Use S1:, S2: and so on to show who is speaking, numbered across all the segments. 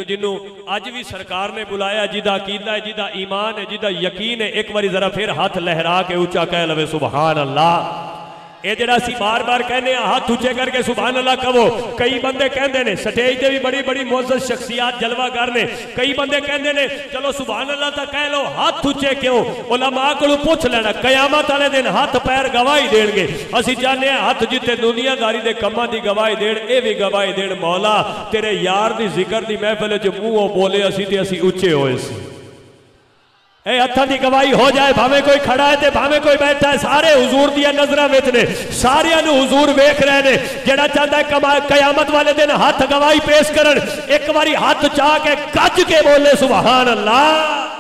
S1: जिन्हों अज भी सरकार ने बुलाया, जिदा अकीदा है, जिदा ईमान है, जिदा यकीन है, एक बार जरा फिर हाथ लहरा के ऊंचा कह लवे सुभान अल्लाह। ये जरा सी बार बार कहने हाथ ऊंचे करके सुभान अल्लाह कहो। कई बंदे कहते हैं स्टेज पर भी बड़ी बड़ी मोअज़्ज़ज़ शख्सियात जलवागर ने, कई बंदे कहते हैं चलो सुभान अल्लाह तो कह लो, हाथ ऊंचे क्यों? उलमा को पूछ लेना, कयामत वाले दिन हाथ पैर गवाही देंगे। असी चाहते हैं हाथ जिते दुनियादारी के कामों की गवाही देन, ये भी गवाही देन मौला तेरे यार की जिक्र की महफिल च मूँहों बोले असी ते असी उच्चे होए सी। ए हत्थां दी गवाही हो जाए, भावें कोई खड़ा है ते भावें कोई बैठा है, सारे हुजूर दी नज़रां विच ने, सारियां नूं हुजूर वेख रहे ने। जेड़ा चाहता है कयामत वाले दिन हाथ गवाही पेश करन, एक बारी हाथ चाह के गज के बोले सुभान अल्लाह।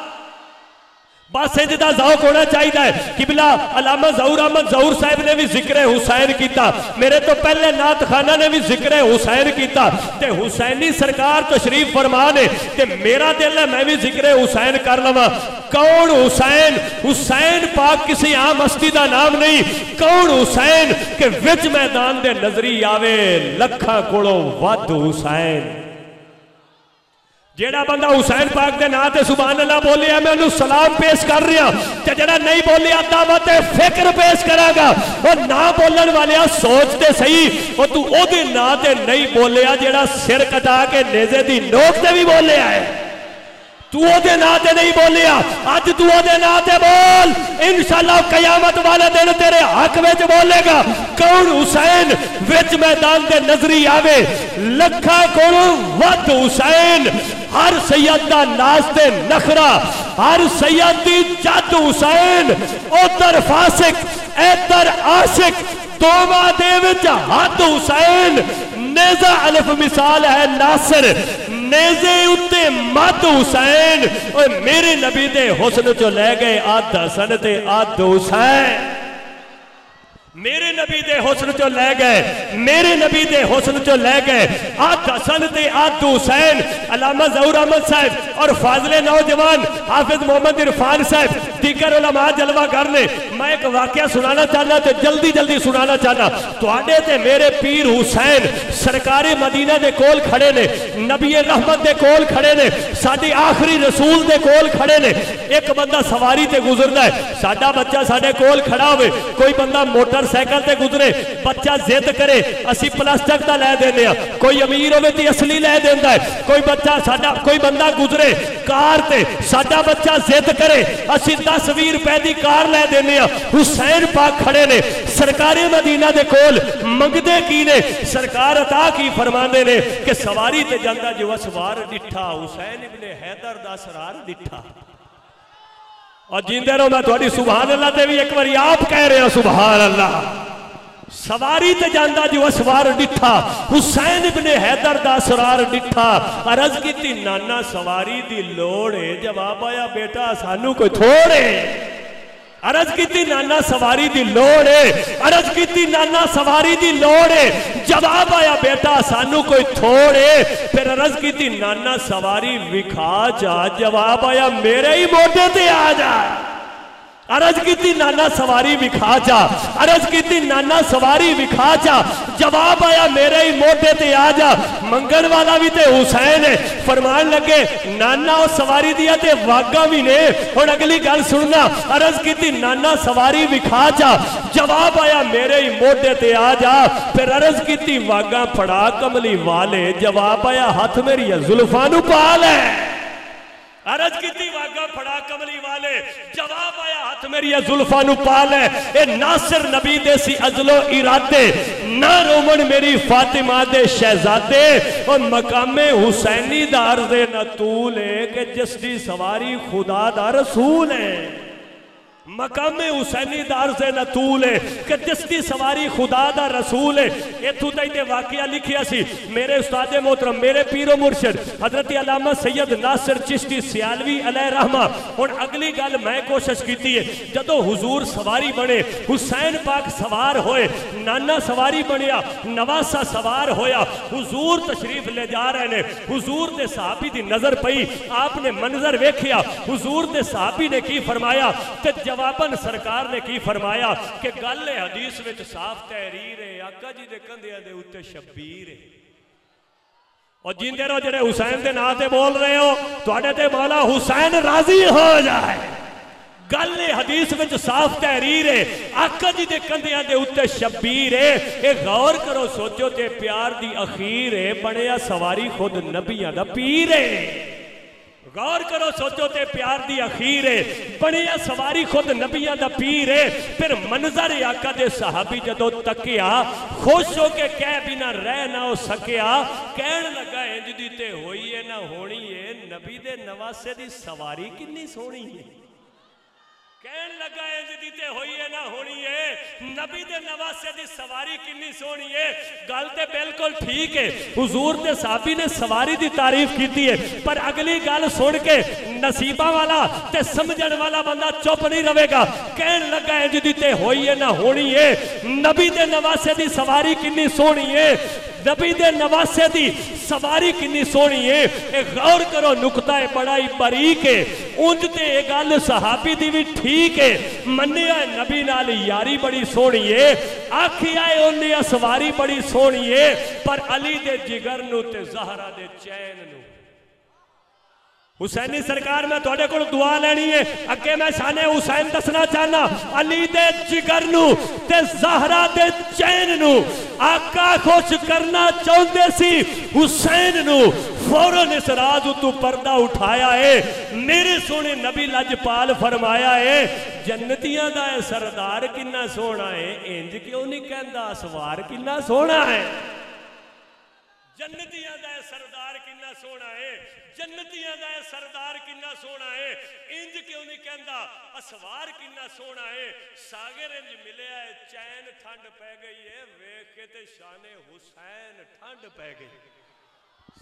S1: बस इंदा ज़ौक़ होना चाहिए। किबला अल्लामा ज़हूर अहमद ज़हूर साहब ने भी जिक्र हुसैन किया, मेरे तो पहले नात खाना ने भी जिक्र हुसैन किया, ते हुसैनी सरकार तशरीफ फरमा ने, ते मेरा दिल है मैं भी जिक्र हुसैन कर लवा। कौन हुसैन? हुसैन पाक किसी आम हस्ती का नाम नहीं। कौन हुसैन के विच मैदान दे नजरी आवे लखा कोलों वध हुसैन। जेड़ा बंदा हुसैन पाक के नाम से सुभान अल्लाह बोलिया, मैं उन्हें सलाम पेश कर रहा, ते जेड़ा नहीं बोलिया दावत फिक्र पेश करागा। और ना बोलन वाले सोचते सही, और तू ओदे नाम से नहीं बोलिया जेड़ा सिर कटा के नेज़े दी नोक ते भी बोलिया है, तू ओदे नाम से नहीं बोलिया, अज तू ओदे नाम से बोल, इंशाअल्लाह कयामत वाले दिन तेरे हक में बोलेगा। कौन हुसैन? विच मैदान दे नजरी आवे लखा कोलों वध हुसैन। हर सैयद दा नाज़ नखरा, हर सैयद दी जद हुसैन। उधर फासिक इधर आशिक, दोवां दे विच हद हुसैन। नेज़ा अलिफ मिसाल है नासिर, नेज़े उत्ते मद हुसैन। और मेरे नबी दे हुस्न चो लै गए अद हसन ते अद हुसैन। मेरे नबी दे हुस्न चो लै गए, मेरे नबी दे हुस्न चो लै गए अद हसन ते अद हुसैन। अल्लामा ज़हूर अहमद साहब और फाज़िले नौजवान हाफिज मोहम्मद इरफान साहब दीगर उलमा जलवागर ने, मैं एक वाकया सुनाना चाहना ते जल्दी जल्दी सुनाना चाहना। तुहाडे ते मेरे पीर हुसैन सरकारे मदीना दे कोल खड़े ने, नबी रहमत दे कोल खड़े ने, साडी आखिरी रसूल दे कोल खड़े ने। एक बंदा सवारी ते गुजरदा है, साडा बच्चा साडे कोल खड़ा होवे, कोई बंदा मोटरसाइकिल ते गुजरे, बच्चा जिद करे असी प्लास्टिक दा लै देने आ, कोई अमीर होवे ते असली लै देंदा है। कोई बच्चा साडा कोई बंदा गुजरे कार ते, साडा बच्चा जिद करे असी 10-20 रुपए की कार लै देने आ। हुसैन पाक खड़े ने सरकारे मदीना दे कोल, मंगदे की ने? सरकार अता की फरमाने ने कि सवारी ते जांदा जो सवार डिठा, हुसैन इब्ने हैदर दा सरार डिठा। और जिंदे रहो, मैं थोड़ी सुभान अल्लाह ते भी एक बार आप कह रहे हो सुभान अल्लाह। सवारी ते जांदा जो सवार डिठा, हुसैन इब्ने हैदर दा सरार डिठा। अर्ज की नाना सवारी दी लोड़ है, जवाब आया बेटा सानू कोई थोड़े। अर्ज की नाना सवारी दी लोड़ है, अर्ज की नाना सवारी दी लोड़ है, जवाब आया बेटा सानू कोई थोड़े। फिर अर्ज की नाना सवारी विखा जा, जवाब आया मेरे ही मोटे ते आ जा। अर्ज की नाना सवारी विखा जा, अर्ज की नाना सवारी विखा जा, जवाब आया मेरे ही मोटे ते आ जा। मंगन वाला भी ते हुसैन है, फरमान लगे नाना और सवारी दिया ते वागा भी ने। और अगली गल सुनना, अर्ज की नाना सवारी विखा जा, जवाब आया मेरे ही मोटे ते आ जा। फिर अर्ज की वागा फड़ा कमली वाले, जवाब आया हाथ मेरी जुल्फां नूं पाल है। अर्ज की वागा फड़ा कमली वाले, जवाब आया हाथ मेरी जुल्फां नूं पाल है। ए नासिर नबी दे सी अजलो इरादे, ना रोमन मेरी फातिमा दे शहजादे। और मकामे हुसैनी दा अर्ज़े न तूल है कि जिसकी सवारी खुदा दा रसूल है। मकामे हुसैनी दार से न तूल है कि जिसकी सवारी खुदा दा रसूल है। इथों तक वाकया लिखिया सी मेरे उस्ताद मोहतरम, मेरे पीरो मुर्शिद हजरत अल्लामा सैयद नासिर चिश्ती सियालवी अलैहि रहमा। हुण अगली गल मैं कोशिश की है, जदों हुजूर सवारी बने, हुसैन पाक सवार होए, नाना सवारी बनया, नवासा सवार होया, हुजूर तशरीफ ले जा रहे ने, हुजूर दे सहाबी दी नजर पई, आपने मंजर वेखिया, हुजूर दे सहाबी ने की फरमाया ते जवाबन सरकार ने की फरमाया कि गल हदीस विच साफ तहरीर है, आका जी दे कंधियां दे उत्ते शब्बीर है। और जिंदे रहो जेडे हुसैन के नाम से बोल रहे हो, तुहाडे ते मौला हुसैन राजी हो जाए। गल हदीस में साफ तहरीर है, आका जी के कंधियां दे उत्ते शब्बीर है। ये गौर करो सोचो, ते प्यार दी अखीर है, बनया सवारी खुद नबियां दा पीर है। गौर करो सोचो, ते प्यार दी अखीर है, बनया सवारी खुद नबियां दा पीर है। फिर मंजर आका दे सहाबी जदों तकिया, खुश हो के कह बिना रह ना हो सकिया, कहन लगा इंज दी ते होई है ना होनी है, नबी दे नवासे दी सवारी किन्नी सोहनी है। कहन लगा इंज दी ते होई है ना होनी है, नबी दे नवासे दी सवारी किन्नी सोहनी है। गल ते बिल्कुल ठीक है, हुजूर दे साहबी ने सवारी दी तारीफ की है, पर अगली गल सुन के नसीबा वाला ते समझण वाला बंदा चुप नहीं रहेगा। कहन लगा इंज दी ते होई है ना होनी है, नबी दे नवासे दी सवारी किन्नी सोहनी है, नबी दे नवासे दी सवारी किन्नी सोहनी है। ए गौर करो, नुकता है बड़ा ही बारीक है। उंज ते ये गल सहाबी दी भी ठीक है, मन्निया नबी नाल यारी बड़ी सोहनी है, आखिया उन्हें सवारी बड़ी सोहनी है, पर अली दे जिगर नू ते ज़हरा दे चैन नू। हुसैनी सरकार मैं तुहाडे कोल दुआ लैनी है, अगे मैं शाने हुसैन दसना चाहना, अली दे जिगर नू ते ज़हरा दे चैन नू आका खुश करना चाहते सी। हुसैन नू फौरन इस राज तू पर्दा उठाया है। मेरे सोने नबी लजपाल फरमाया है, जन्नतियां दा सरदार किन्ना सोहना है, इंज क्यों नहीं कहंदा सवार किन्ना सोहना है। जन्नतियां दा सरदार किन्ना सोहना है, जन्नतियां दा सरदार किन्ना सोहना है, इंज क्यों नहीं कहंदा असवार किन्ना सोहना है। सागर इंज मिलिया है, चैन ठंड पै गई है, वेख के ते शाने हुसैन ठंड पै गई।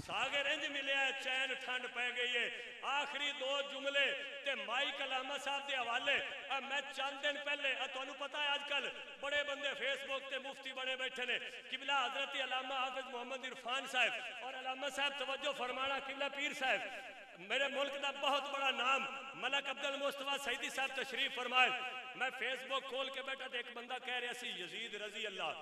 S1: सागर इंज मिलिया है, चैन ठंड पै गई है। आखिरी दो जुमले ते माई कलामा साहब के हवाले। मैं चंद दिन पहले, तुहानू पता है अजकल बड़े बंदे फेसबुक ते मुफ्ती बने बैठे ने, किबला हजरत अल्लामा हाफिज मोहम्मद इरफान साहब और अल्लामा साहब तवज्जो फरमाना किबला पीर साहब, मेरे मुल्क का बहुत बड़ा नाम मलक अब्दुल मुस्तफा सईदी साहब तशरीफ फरमाए। मैं फेसबुक खोल के बैठा तो एक बंदा कह रहा सी यजीद रजी अल्लाह,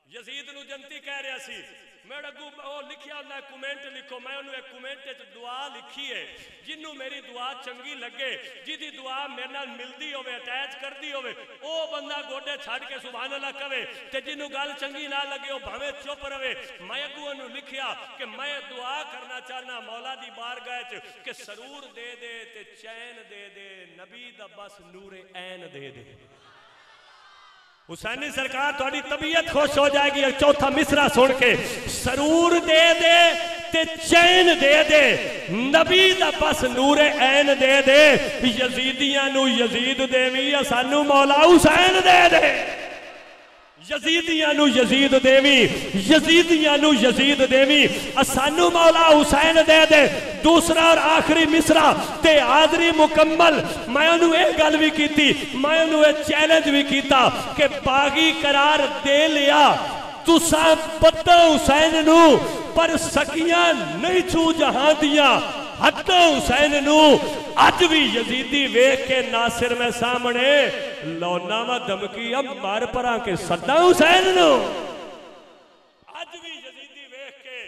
S1: यजीद नू जनती कह रहा सी। मैं अगू लिखिया ना कमेंट लिखो, मैं उन्होंने एक कमेंट दुआ लिखी है, जिन्हों मेरी दुआ चंगी लगे, जिदी दुआ मेरे नाल मिलती होवे, अटैच करती होवे, ओ बंदा गोडे छड़ के सुभान अल्लाह कवे, ते जिन्हों गल चंगी ना लगे वो भावे चुप रहे। मैं अगू उन्होंने लिखिया कि मैं दुआ करना चाहना मौला दी बारगाह च कि सरूर दे दे ते चैन दे दे, नबी दा बस नूरे ऐन दे दे। हुसैनी सरकार थोड़ी तबीयत खुश हो जाएगी चौथा मिसरा सुन के, सरूर दे दे ते चैन दे दे, नबी दा बस नूरे ऐन दे दे। यजीदियां नू यजीद देवी, सानू मौला हुसैन दे दे। यजीदियां नू यजीद देवी, यजीदियां नू यजीद देवी, सानू मौला हुसैन दे दे। दूसरा और आखिरी मिसरा ते हाजरी मुकम्मल। मैं उन्होंने यह गल भी की, मैं उन्होंने चैलेंज भी किया कि बागी करार दे लिया तुसा पता हुसैन नू, पर सकियां नहीं छू जहां दिया हत्ता हुसैन नू। अज भी यजीदी वेख के नासिर में सामने लौना व धमकी अब मार परा के सदा हुसैन नू। अज भी यजीदी वेख के,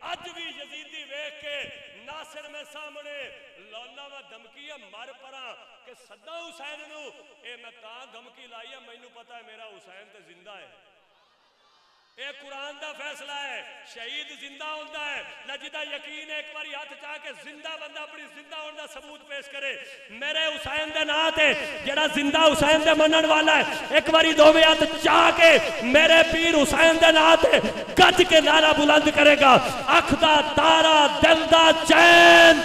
S1: अज भी यजीदी वेख के नासिर में सामने लौना व धमकी अब मार परा के सदा हुसैन नू। ए मैं ता धमकी लाई है, मैनू पता है मेरा हुसैन तो जिंदा है। ये कुरान का फैसला है, शहीद जिंदा होता है ना, जिदा यकीन है एक बार हाथ चाह के जिंदा बंदा अपनी जिंदा होने का सबूत पेश करे। मेरे हुसैन के नाम से जरा जिंदा हुसैन के मनन वाला है, एक बार दोवे हाथ चाह के मेरे पीर हुसैन के नाम से गज के नारा बुलंद करेगा। अख दा तारा दिल दा चैन,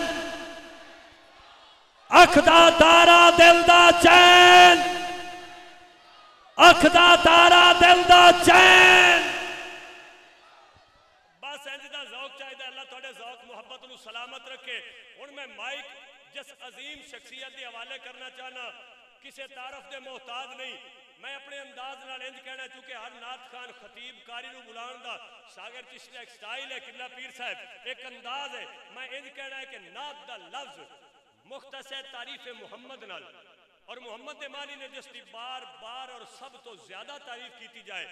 S1: अख दा तारा दिल दा चैन, अख दा तारा दिल दा चैन। सलामत रखे। हुण मैं माइक जिस अजीम शख्सियत के हवाले करना चाहना, किसी तारफ के मोहताज नहीं, मैं अपने अंदाज नाल इंज कहना, चूंकि हर नात खान खतीब कारी नूं बुलाउण दा सागर चिश्ती एक स्टाइल है, किबला पीर साहब एक अंदाज है। मैं इंज कहना है कि नात दा लफ्ज मुख्तस है तारीफ मुहम्मद नाल, और मुहम्मद दे मानी ने जिसकी बार बार और सब तो ज्यादा तारीफ की जाए,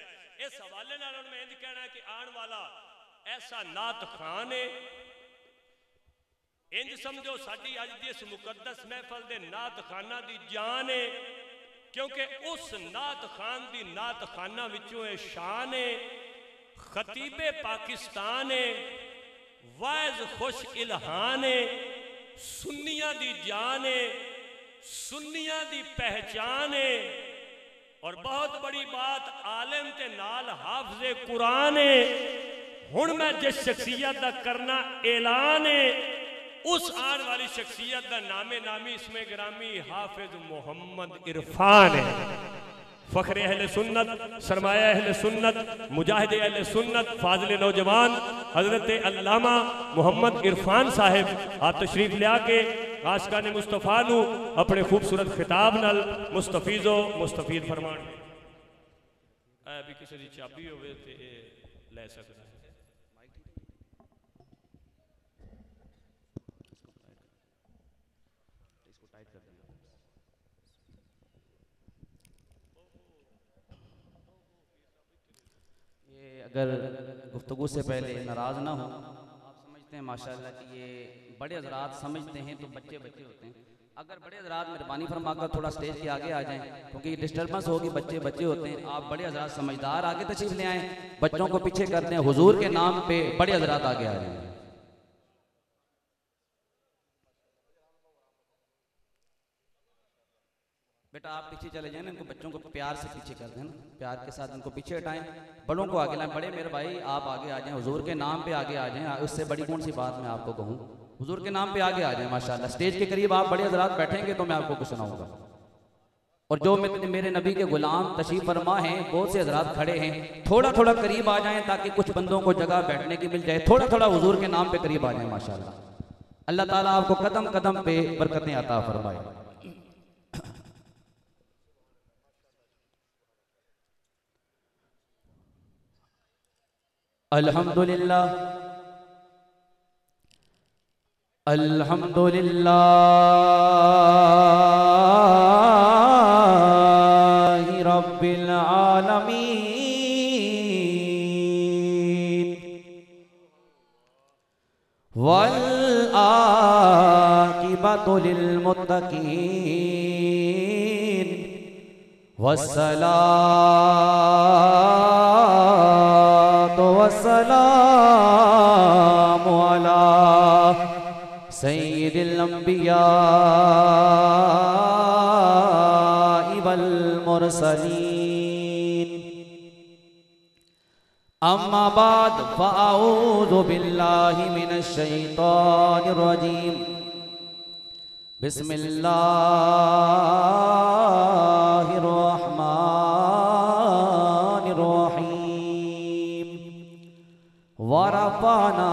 S1: इस हवाले नाल मैं इंज कहना है कि आने वाला ऐसा नात खान है, इंज समझो साडी अज दी इस मुकद्दस महफल दे नात खाना दी जान है, क्योंकि उस नात खान दी नात खाना विचों ए शान है। खतीबे पाकिस्तान है, वाइज खुश इल्हान है, सुन्नियां दी जान है, सुन्नियां दी पहचान है। और बहुत बड़ी बात, आलिम ते नाल हाफिज़े कुरान है। हुण मैं जिस शख्सियत दा करना ऐलान है, उस आने वाली शख्सियत का नामे नामी इसमें ग्रामी हाफिज मोहम्मद इरफान है। फखरे अहले सुन्नत, सरमाया अहले सुन्नत, मुजाहिद अहले सुन्नत, फाजिल नौजवान हजरत अल्लामा मोहम्मद इरफान साहिब आप तशरीफ लिया के आशकान मुस्तफ़ा नू अपने खूबसूरत खिताब नाल मुस्तफीज़ो मुस्तफीद फरमान। अभी किसी की चाबी होवे ते ले सकदा है।
S2: अगर गुफ्तगू से पहले नाराज़ ना हो, आप समझते हैं माशाल्लाह कि ये बड़े हज़रात समझते हैं तो बच्चे बच्चे होते हैं। अगर बड़े हज़रात मेहरबानी फरमाकर थोड़ा स्टेज के आगे आ जाएं, क्योंकि डिस्टर्बेंस होगी, बच्चे बच्चे होते हैं। आप बड़े हज़रात समझदार आगे तशरीफ ले आएँ, बच्चों को पीछे कर दें। हुजूर के नाम पे बड़े हज़रात आगे आ जाएं। बेटा आप पीछे चले जाए ना, इनको बच्चों को प्यार से पीछे कर दें, प्यार के साथ इनको पीछे हटाएं, बड़ों को आगे लाएं। बड़े मेरे भाई आप आगे आ जाएं, हुजूर के नाम पे आगे आ जाएं। उससे बड़ी कौन सी बात मैं आपको कहूँ, हुजूर के नाम पे आगे आ जाएं। माशाल्लाह स्टेज के करीब आप बड़े हज़रात बैठेंगे तो मैं आपको कुछ सुनाऊंगा। और जो मेरे नबी के गुलाम तशरीफ फरमा हैं, बहुत से हज़रात खड़े हैं, थोड़ा थोड़ा करीब आ जाएं ताकि कुछ बंदों को जगह बैठने की मिल जाए। थोड़ा थोड़ा हुजूर के नाम पे करीब आ जाए। माशाल्लाह अल्लाह ताला आपको कदम कदम पे बरकतें अता फरमाए। अल्हम्दुलिल्लाह अल्हम्दुलिल्लाह रब्बिल आलमीन वल आकिबतु लिल मुत्तकीन वस्सलामु अला सय्यिदिल अंबिया वल मुरसलीन। अम्मा बाद फ़अऊज़ु बिल्लाहि मिनश शैतानिर रजीम। बिस्मिल्लाहिर रहमानिर रहीम। वरफ़अना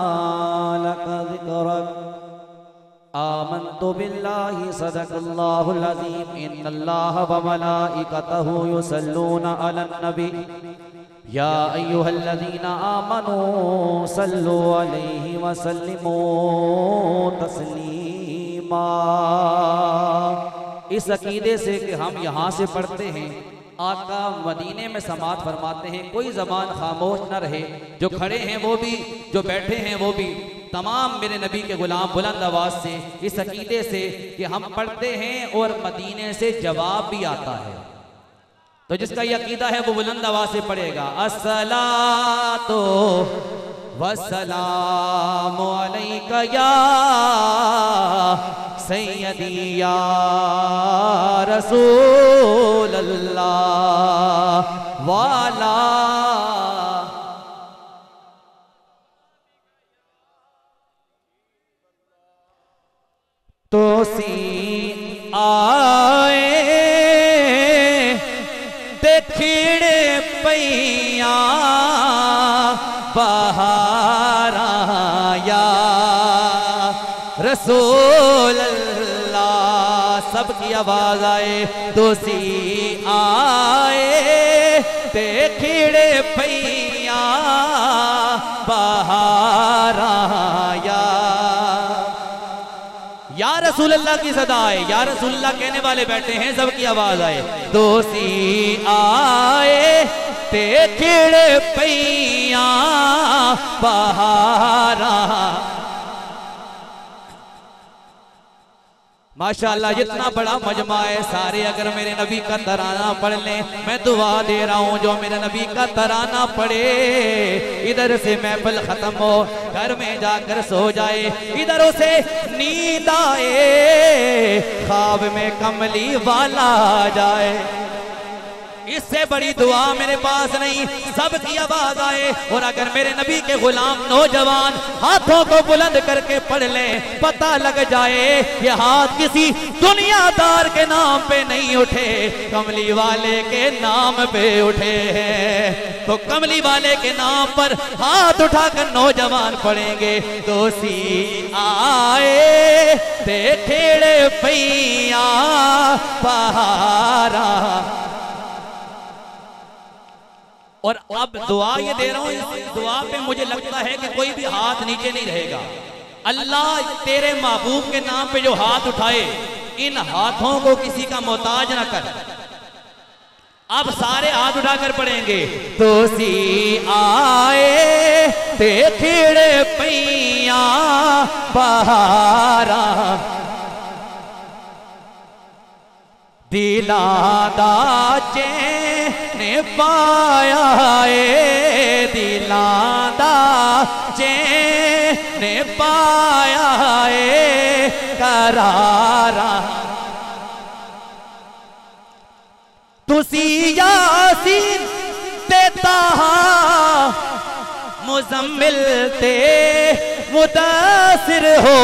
S2: लका ज़िक्रक। आमन्तु बिल्लाहि सदक़ल्लाहुल अज़ीम। इन्नल्लाहा व मलाइकतहु युसल्लूना अलन नबी या अय्युहल्लज़ीना आमनू सल्लु अलैहि व सल्लिमू तस्लीमा। इस अकीदे से कि हम यहाँ से पढ़ते हैं, आका मदीने में समात फरमाते हैं, कोई ज़बान खामोश न रहे। जो खड़े हैं वो भी, जो बैठे हैं वो भी, तमाम मेरे नबी के गुलाम बुलंद आवाज़ से इस अकीदे से कि हम पढ़ते हैं और मदीने से जवाब भी आता है। तो जिसका ये अकीदा है वो बुलंद आवाज़ से पढ़ेगा, अस्सलातु वस्सलामु अलैका या सय्यदी या रसूल अल्लाह वाला। तो सी आए देखिड़े पैया बहारा या रसूल अल्लाह। सबकी आवाज आए तो सी आए देखिड़े पैया बहारा या रसूल अल्लाह की सदा आए। या रसूल अल्लाह कहने वाले बैठे हैं, सबकी आवाज आए। दोषी आए ते खिड़ पईया बहारा। माशाअल्लाह जितना बड़ा मजमा है सारे अगर मेरे नबी का तराना पढ़ लें, मैं दुआ दे रहा हूँ जो मेरे नबी का तराना पढ़े इधर से महफिल खत्म हो घर में जाकर सो जाए, इधर उसे नींद आए ख्वाब में कमली वाला आ जाए। इससे बड़ी दुआ मेरे पास नहीं, सबकी आवाज आए। और अगर मेरे नबी के गुलाम नौजवान हाथों को बुलंद करके पढ़ लें, पता लग जाए ये हाथ किसी दुनियादार के नाम पे नहीं उठे, कमली वाले के नाम पे उठे हैं। तो कमली वाले के नाम पर हाथ उठाकर नौजवान पढ़ेंगे तो सी आए ते खेड़े पैया पहारा। और अब दुआ ये दे रहा हूं, इस दुआ पे मुझे लगता है कि कोई भी हाथ नीचे नहीं रहेगा। अल्लाह तेरे महबूब के नाम पे जो हाथ उठाए इन हाथों को किसी का मोहताज ना कर। अब सारे हाथ उठाकर पढ़ेंगे तो सी आए ते खिड़ पैया बहारा। दिलादा चैन पाया ए दिलादा चैन पाया ए करारा। तुसी यासीन ते ताहा मुजम्मिल ते मुदासिर हो,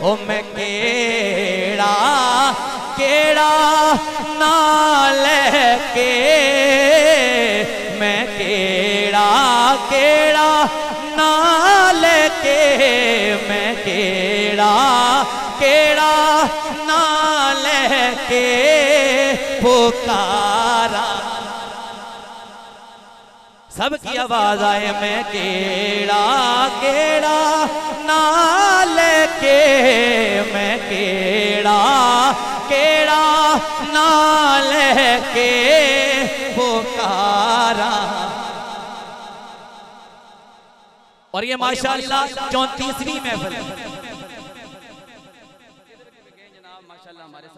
S2: ओ मैं केड़ा केड़ा नाल के, मैं केड़ा केड़ा नाल के, मैं केड़ा केड़ा नाल के पुकारा। सबकी आवाज आए मैं केड़ा केड़ा नाल के, मैं केड़ा केड़ा नाल के पुकारा। और ये माशाअल्लाह 34वीं महफिल माशाअल्लाह हमारे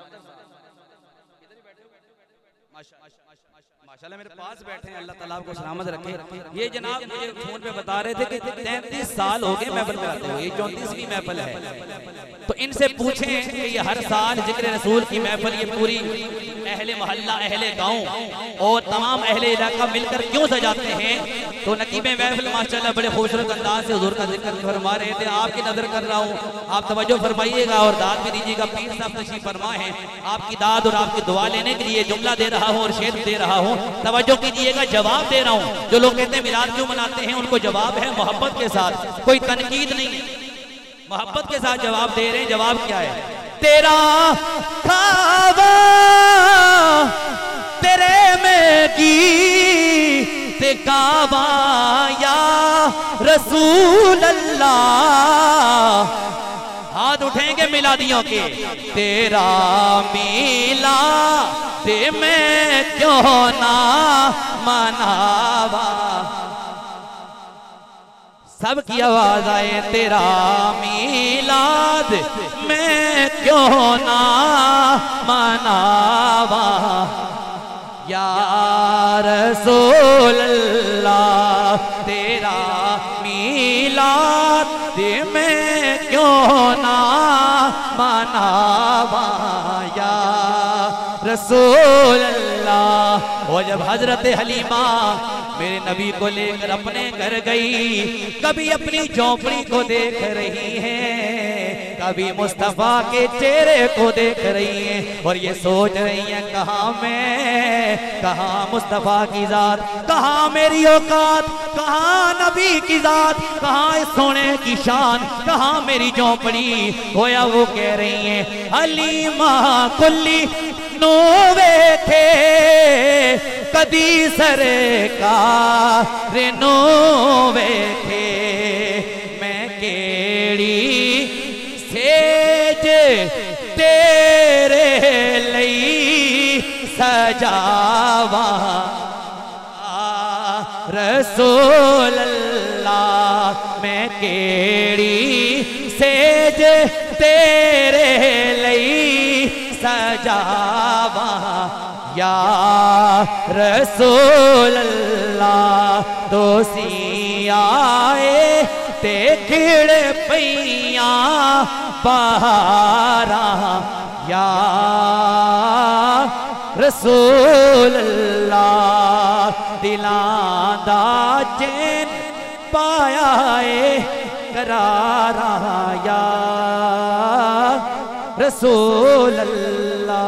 S2: माशाअल्लाह मेरे पास बैठे हैं, अल्लाह ताला आपको सलामत रखे। ये जनाब मुझे फोन पे बता रहे थे कि 33 साल हो गए महफिल कराते हुए, ये 34वीं महफिल है। तो इनसे पूछें कि ये हर साल जिक्र रसूल की महफिल ये पूरी अहले मोहल्ला अहले गांव और तमाम अहले इलाका मिलकर क्यों सजाते हैं? तो नकीब महफिल माशाअल्लाह बड़े खूबसूरत अंदाज से हुजूर का जिक्र फरमा रहे थे। आपकी नजर कर रहा हूँ, आप तवज्जो फरमाइएगा और दाद भी दीजिएगा। पीर साहब तशरीफ फरमा है, आपकी दाद और आपकी दुआ लेने के लिए जुमला दे रहा हूँ और शेर दे रहा हूँ, तवज्जो कीजिएगा। जवाब दे रहा हूँ, जो लोग कहते हैं मिलाद क्यों मनाते हैं उनको जवाब है मोहब्बत के साथ, कोई तनकीद नहीं है, मोहब्बत के साथ जवाब दे रहे हैं। जवाब क्या है? तेरा खावा तेरे में की ते काबा या रसूल अल्लाह। हाथ उठेंगे मिलादियों के, तेरा मिला ते मैं क्यों ना मनावा। सबकी आवाज आए तेरा मिलाद मैं क्यों ना मनावा। या रसूल अल्लाह तेरा मिलाद मैं क्यों ना मनावा। या रसूल अल्लाह। वो जब हजरत हलीमा मेरे नबी को लेकर अपने घर गई, कभी अपनी झोपड़ी को देख रही है, कभी मुस्तफा के चेहरे को देख रही है और ये सोच रही है कहाँ मैं, कहाँ मुस्तफा की जात, कहाँ मेरी औकात, कहाँ नबी की जात, कहाँ इस सोने की शान, कहाँ मेरी झोपड़ी। होया वो कह रही है हलीमा कुल्ली नोवे थे कदी सरकार नोवे थे। मैं केड़ी सेज तेरे लई सजावा। रसूल अल्लाह मैं केड़ी सेज तेरे लई सजावा या रसूल अल्लाह दोसी आए ते खिड़ पैया बहारा या रसूल अल्लाह दिलां दा चैन पाया करारा या रसूल अल्लाह।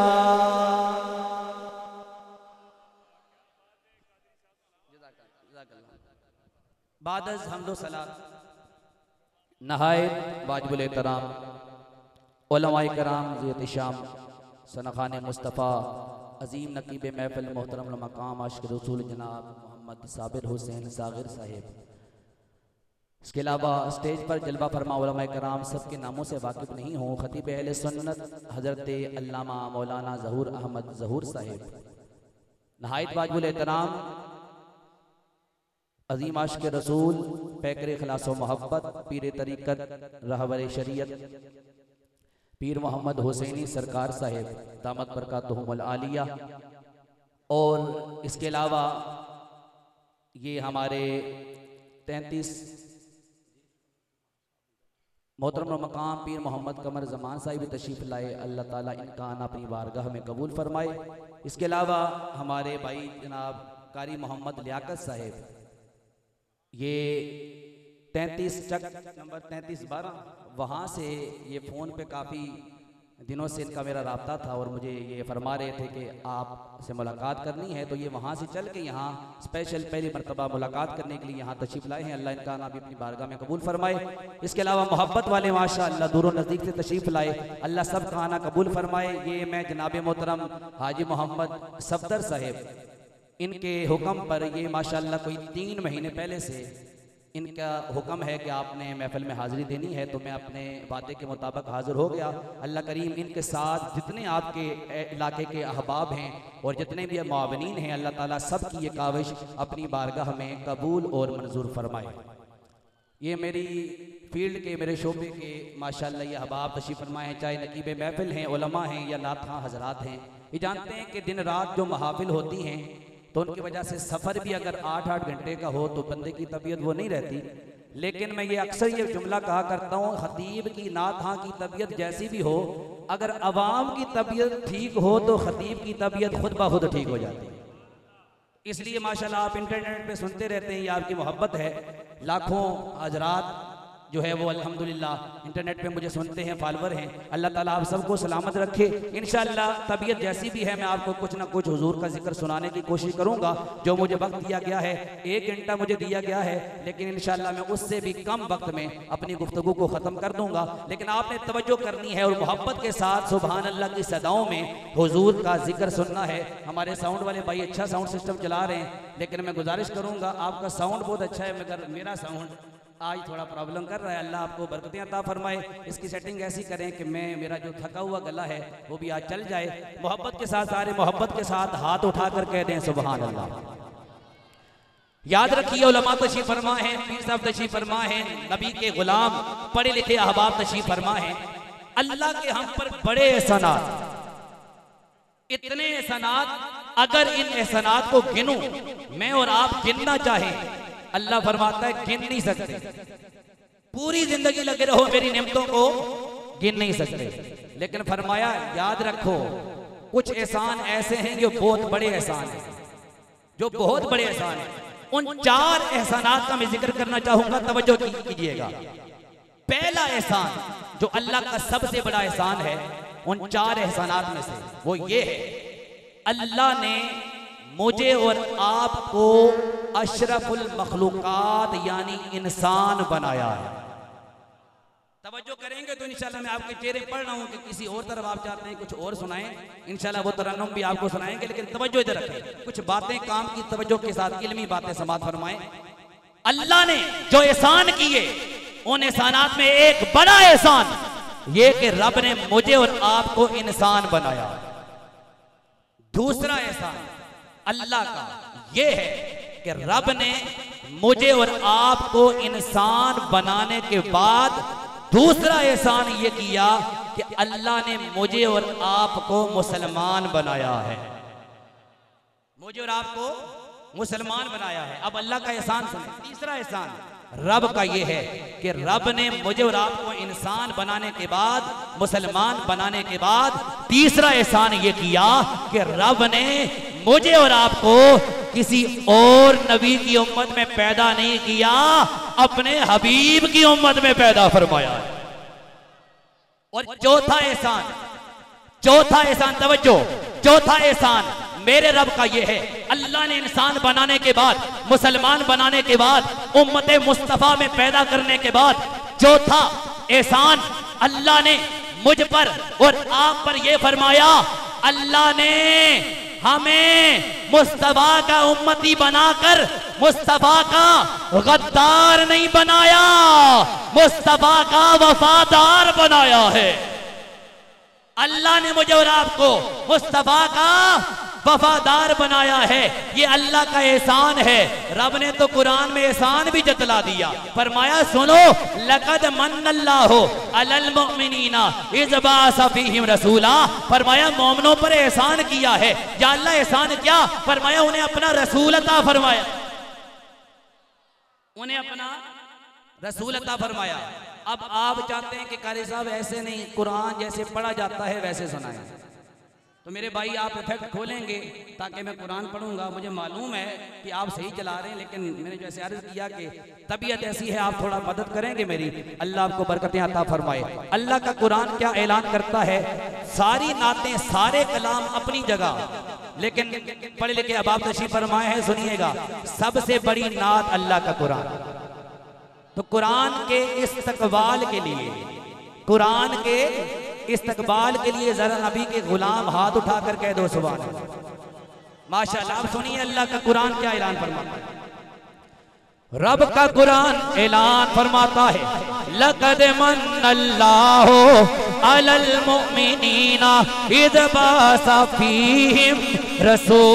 S2: बादज हमदो सलात नहायत वाजिबुल एहतराम उलमाए कराम ज़ियत-ए-शाम सनखान मुस्तफ़ा अजीम नकीब महफिल मोहतरम मकाम आशिक़ रसूल जनाब मोहम्मद साबिर हुसैन सागिर साहिब, इसके अलावा स्टेज पर जलवा फरमा उलमाए कराम सबके नामों से वाकिफ़ नहीं हो। खतीब अहले सुन्नत हज़रत अल्लामा मौलाना ज़हूर अहमद ज़हूर साहिब नहायत वाजिबुल एहतराम अजीम आशिक़ रसूल पैकर इख़लास व मोहब्बत पीर तरीक़त रहबर शरीयत पीर मोहम्मद हुसैनी सरकार साहिब दामत बरकातुहुमुल आलिया, और इसके अलावा ये हमारे 33 मोहतरम मकाम पीर मोहम्मद कमर ज़मान साहिब तशरीफ़ लाए, अल्लाह ताला इनका आना अपनी बारगाह में कबूल फरमाए। इसके अलावा हमारे भाई जनाब कारी मोहम्मद लियाकत साहिब, ये 33 चक नंबर 3312 वहाँ से ये फ़ोन पे काफ़ी दिनों से इनका मेरा राब्ता था और मुझे ये फरमा रहे थे कि आपसे मुलाकात करनी है, तो ये वहाँ से चल के यहाँ स्पेशल पहली मरतबा मुलाकात करने के लिए यहाँ तशरीफ़ लाए हैं। अल्लाह इनका आना भी अपनी बारगाह में कबूल फरमाए। इसके अलावा मोहब्बत वाले माशाअल्लाह दूरों नज़दीक से तशरीफ़ लाए, अल्लाह सब का आना कबूल फरमाए। ये मैं जनाब मोहतरम हाजी मोहम्मद सफदर साहिब, इनके हुक्म पर ये माशाअल्लाह कोई 3 महीने पहले से इनका हुक्म है कि आपने महफिल में हाज़िरी देनी है, तो मैं अपने वादे के मुताबिक हाज़िर हो गया। अल्लाह करीम इनके साथ जितने आपके इलाके के अहबाब हैं और जितने भी मुआवनीन हैं, अल्लाह ताला सब की ये काविश अपनी बारगाह में कबूल और मंजूर फरमाए। ये मेरी फील्ड के मेरे शोबे के माशाअल्लाह ये अहबाब तशरीफ़ फरमाए हैं, चाहे नकीब महफिल हैं, उलमा हैं या नात हज़रात हैं। ये जानते हैं कि दिन रात जो महाफिल होती हैं तो उनकी वजह से सफ़र भी अगर 8-8 घंटे का हो तो बंदे की तबीयत वो नहीं रहती। लेकिन मैं ये अक्सर ये जुमला कहा करता हूँ, खतीब की नात की तबीयत जैसी भी हो, अगर अवाम की तबीयत ठीक हो तो खतीब की तबीयत खुद ब खुद ठीक हो जाती है। इसलिए माशाल्लाह आप इंटरनेट पे सुनते रहते हैं, ये आपकी मोहब्बत है। लाखों हजरात जो है वो अल्हम्दुलिल्लाह इंटरनेट पे मुझे सुनते हैं, फॉलोवर हैं। अल्लाह ताला आप सबको सलामत रखे। इंशाअल्लाह तबीयत जैसी भी है मैं आपको कुछ ना कुछ हुजूर का जिक्र सुनाने की कोशिश करूंगा। जो मुझे वक्त दिया गया है 1 घंटा मुझे दिया गया है, लेकिन इंशाअल्लाह मैं उससे भी कम वक्त में अपनी गुफ्तगू को ख़त्म कर दूंगा। लेकिन आपने तवज्जो करनी है और मोहब्बत के साथ सुभान अल्लाह की सदाओं में हुजूर का जिक्र सुनना है। हमारे साउंड वाले भाई अच्छा साउंड सिस्टम चला रहे हैं, लेकिन मैं गुजारिश करूँगा, आपका साउंड बहुत अच्छा है मगर मेरा साउंड आज थोड़ा प्रॉब्लम कर रहा है। अल्लाह आपको बरकतें अता फरमाए। इसकी सेटिंग ऐसी करें कि मैं मेरा जो थका हुआ गला है वो भी आज चल जाए। मोहब्बत के साथ सारे मोहब्बत के साथ हाथ उठाकर कह दें सुभान अल्लाह। याद रखिए उलमा तशरीफ फरमा है, पीर साहब तशरीफ फरमा है, नबी के गुलाम पढ़े लिखे अहबाब तशरीफ फरमा है। अल्लाह के हम पर बड़े एहसानात, इतने एहसानात, अगर इन एहसानात को गिनूं मैं और आप गिनना चाहें, अल्लाह फरमाता है गिन नहीं सकते। पूरी जिंदगी लगे रहो मेरी नेमतों को गिन नहीं सकते। लेकिन फरमाया याद रखो कुछ एहसान ऐसे हैं जो बहुत बड़े एहसान हैं, जो बहुत बड़े एहसान हैं। उन 4 एहसानात का मैं जिक्र करना चाहूंगा, तवज्जो कीजिएगा। पहला एहसान जो अल्लाह का सबसे बड़ा एहसान है उन 4 एहसानात में से, वो ये है अल्लाह ने मुझे और आपको अशरफुल मखलूकात यानी इंसान बनाया है। तवज्जो करेंगे तो इंशाल्लाह मैं आपके चेहरे पढ़ रहा हूँ कि किसी और तरफ आप चाहते हैं कुछ और सुनाएं, इंशाल्लाह वो तरन्नुम भी आपको सुनाएंगे। लेकिन तवज्जो इधर रखें, कुछ बातें काम की तवज्जो के साथ इल्मी बातें समात फरमाएं। अल्लाह ने जो एहसान किए उन एहसानात में एक बड़ा एहसान ये कि रब ने मुझे और आपको इंसान बनाया। दूसरा एहसान अल्लाह का ये है कि रब ने मुझे और आपको इंसान बनाने के बाद दूसरा एहसान ये किया कि अल्लाह ने मुझे और आपको मुसलमान बनाया है। मुझे और आपको मुसलमान बनाया है। अब अल्लाह का एहसान सुने। तीसरा एहसान रब का ये है कि रब ने मुझे और आपको इंसान बनाने के बाद, मुसलमान बनाने के बाद तीसरा एहसान ये किया कि रब ने मुझे और आपको किसी और नबी की उम्मत में पैदा नहीं किया, अपने हबीब की उम्मत में पैदा फरमाया है। और चौथा एहसान तवज्जो, चौथा एहसान मेरे रब का ये है, अल्लाह ने इंसान बनाने के बाद, मुसलमान बनाने के बाद, उम्मत मुस्तफा में पैदा करने के बाद चौथा एहसान अल्लाह ने मुझ पर और आप पर यह फरमाया, अल्लाह ने हमें मुस्तफा का उम्मती बनाकर मुस्तफा का गद्दार नहीं बनाया, मुस्तफा का वफादार बनाया है। अल्लाह ने मुझे और आपको मुस्तफा का वफादार बनाया है। ये अल्लाह का एहसान है। रब ने तो कुरान में एहसान भी जतला दिया, फरमाया सुनो, लक़द मन्नल्लाहु अलल मुमिनीना इज़ बअस फ़ीहिम रसूला। फरमाया मोमिनों पर एहसान किया है। या अल्लाह एहसान क्या? फरमाया उन्हें अपना रसूल अता फरमाया, उन्हें अपना रसूल अता फरमाया। अब आप चाहते हैं कि कारी साहब ऐसे नहीं, कुरान जैसे पढ़ा जाता है वैसे सुनाएं, तो मेरे भाई आप इफेक्ट खोलेंगे ताकि मैं कुरान पढ़ूंगा। मुझे मालूम है कि आप सही चला रहे हैं, लेकिन मैंने जैसे अर्ज किया कि तबीयत ऐसी है, आप थोड़ा मदद करेंगे मेरी। अल्लाह आपको बरकतें अता फरमाए। अल्लाह का कुरान क्या ऐलान करता है, सारी नातें, सारे कलाम अपनी जगह, लेकिन पढ़े लिखे अब आप तशरीफ फरमाए हैं, सुनिएगा, सबसे बड़ी नात अल्लाह का कुरान। तो कुरान के इस्तकबाल के लिए, कुरान के इस्तकबाल के लिए जरा नबी के गुलाम हाथ उठाकर कह दो सुभान अल्लाह। माशाअल्लाह। आप सुनिए अल्लाह का कुरान क्या ऐलान फरमाता है। रब का कुरान ऐलान फरमाता है, लक़द मन्नल्लाहु अलल मुमिनीना इज़ बअस फ़ीहिम रसूला।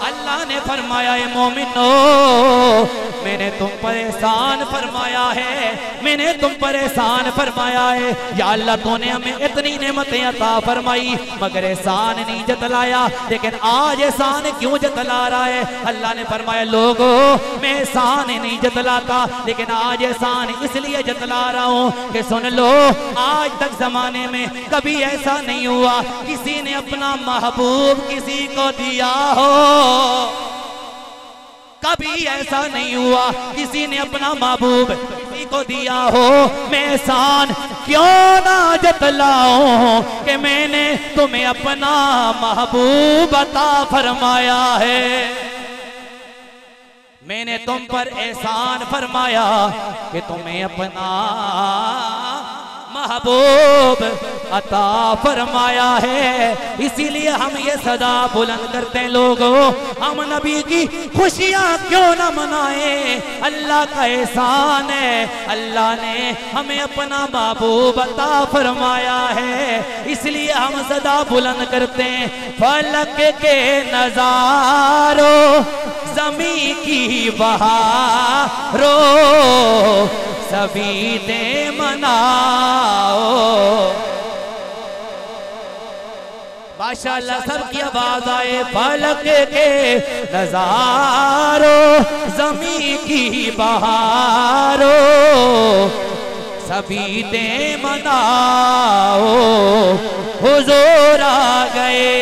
S2: अल्लाह ने फरमाया, ए मोमिनो, मैंने तुम पर एहसान फरमाया है, मैंने तुम पर एहसान फरमाया है। या अल्लाह तूने हमें इतनी नेमतें अता फरमाई मगर एहसान नहीं जतलाया, लेकिन आज एहसान क्यों जतला रहा है? अल्लाह ने फरमाया, लोगों मैं एहसान नहीं जतलाता, लेकिन आज एहसान इसलिए जतला रहा हूँ कि सुन लो, आज तक जमाने में कभी ऐसा नहीं हुआ किसी ने अपना महबूब किसी को दिया हो, कभी ऐसा नहीं हुआ किसी ने अपना महबूब किसी को दिया हो। मैं एहसान क्यों ना जतलाऊं कि मैंने तुम्हें अपना महबूब अता फरमाया है। मैंने तुम पर एहसान फरमाया कि तुम्हें अपना महबूब अता फरमाया है। इसीलिए हम ये सदा बुलंद करते हैं, लोगों हम नबी की खुशियां क्यों ना मनाएं? अल्लाह का एहसान है, अल्लाह ने हमें अपना महबूब अता फरमाया है, इसलिए हम सदा बुलंद करते हैं। फलक के नजारों, ज़मीं की बहारों, सभी दे मनाओ। माशाअल्लाह, सबकी आवाज आए। फलक के नजारों, ज़मीं की बहारों, सभी दे मनाओ। हुजूर आ गए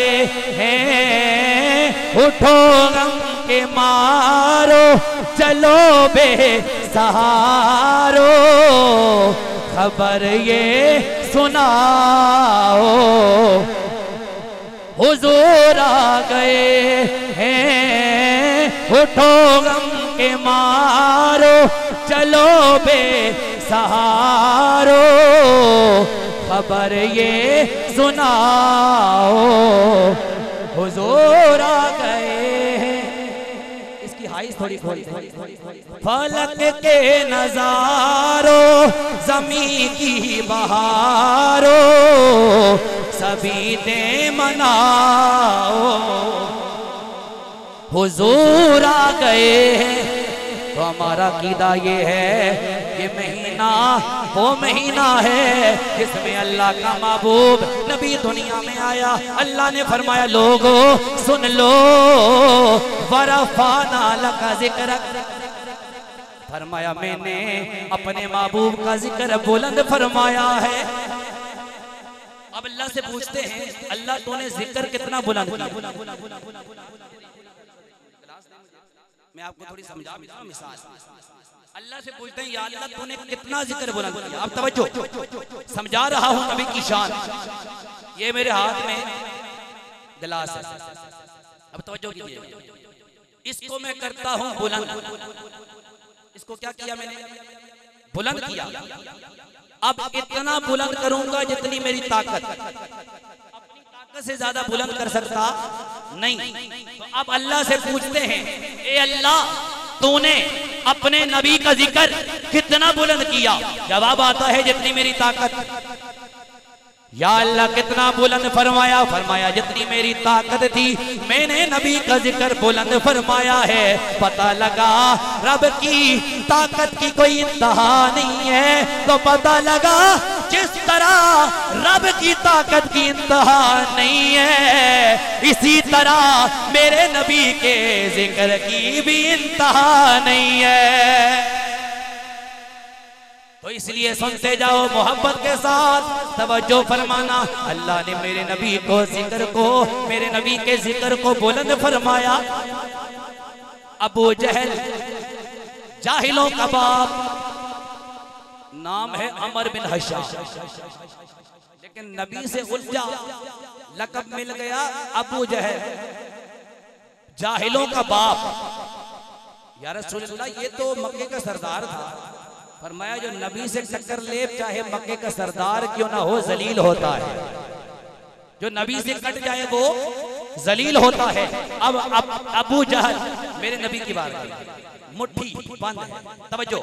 S2: हैं, उठो गम के मारो, चलो बे सहारो, खबर ये सुनाओ। हुजूर आ गए हैं, उठो गम के मारो, चलो बे सहारो, खबर ये सुनाओ। हुजूर आ गए हैं। इसकी हाई थोड़ी खोल। फलक के नजारों ज़मीं की बहारों सभी दे मनाओ, हुजूर आ गए हैं। तो हमारा कीदा ये है, ये महीना वो महीना है जिसमें अल्लाह का महबूब नबी दुनिया में आया। अल्लाह ने फरमाया लोगों सुन लो, वरफाना लका ज़िक्रक, फरमाया मैंने अपने महबूब का जिक्र बुलंद फरमाया है। अब अल्लाह से पूछते हैं अल्लाह तूने जिक्र कितना बुलंद किया? मैं आपको थोड़ी समझा मिसाल। अल्लाह से पूछते हैं या अल्लाह तूने कितना जिक्र बुलंद किया? अब तवज्जो, समझा रहा हूं नबी की शान। ये मेरे हाथ में गिलास है, अब तवज्जो कीजिए। इसको मैं करता हूं बुलंद। इसको क्या किया मैंने? बुलंद किया। अब इतना बुलंद करूंगा जितनी मेरी ताकत, अपनी ताकत से ज्यादा बुलंद कर सकता नहीं। तो अब अल्लाह से पूछते हैं ए अल्लाह तूने अपने नबी का जिक्र कितना बुलंद किया? जवाब आता है जितनी मेरी ताकत। या अल्लाह कितना बुलंद फरमाया? फरमाया जितनी मेरी ताकत थी मैंने नबी का जिक्र बुलंद फरमाया है। पता लगा रब की ताकत की कोई इंतहा नहीं है। तो पता लगा जिस तरह रब की ताकत की इंतहा नहीं है, इसी तरह मेरे नबी के जिक्र की भी इंतहा नहीं है। तो इसलिए सुनते जाओ मोहब्बत के साथ, तवज्जो फरमाना। अल्लाह ने मेरे नबी को जिक्र को, मेरे नबी के जिक्र को बुलंद फरमाया। अबू जहल जाहिलों का बाप, नाम है अमर बिन हशाम, लेकिन नबी से उलझा, लक़ब मिल गया अबू जहल, जाहिलों का बाप। या रसूलल्लाह ये तो मक्के का सरदार था। फरमाया जो नबी से टक्कर ले चाहे मक्के का सरदार क्यों ना हो जलील होता है। जो नबी से कट जाए वो जलील होता है। अब अबू जहल मेरे नबी की बात है, मुट्ठी बंद है। तवज्जो,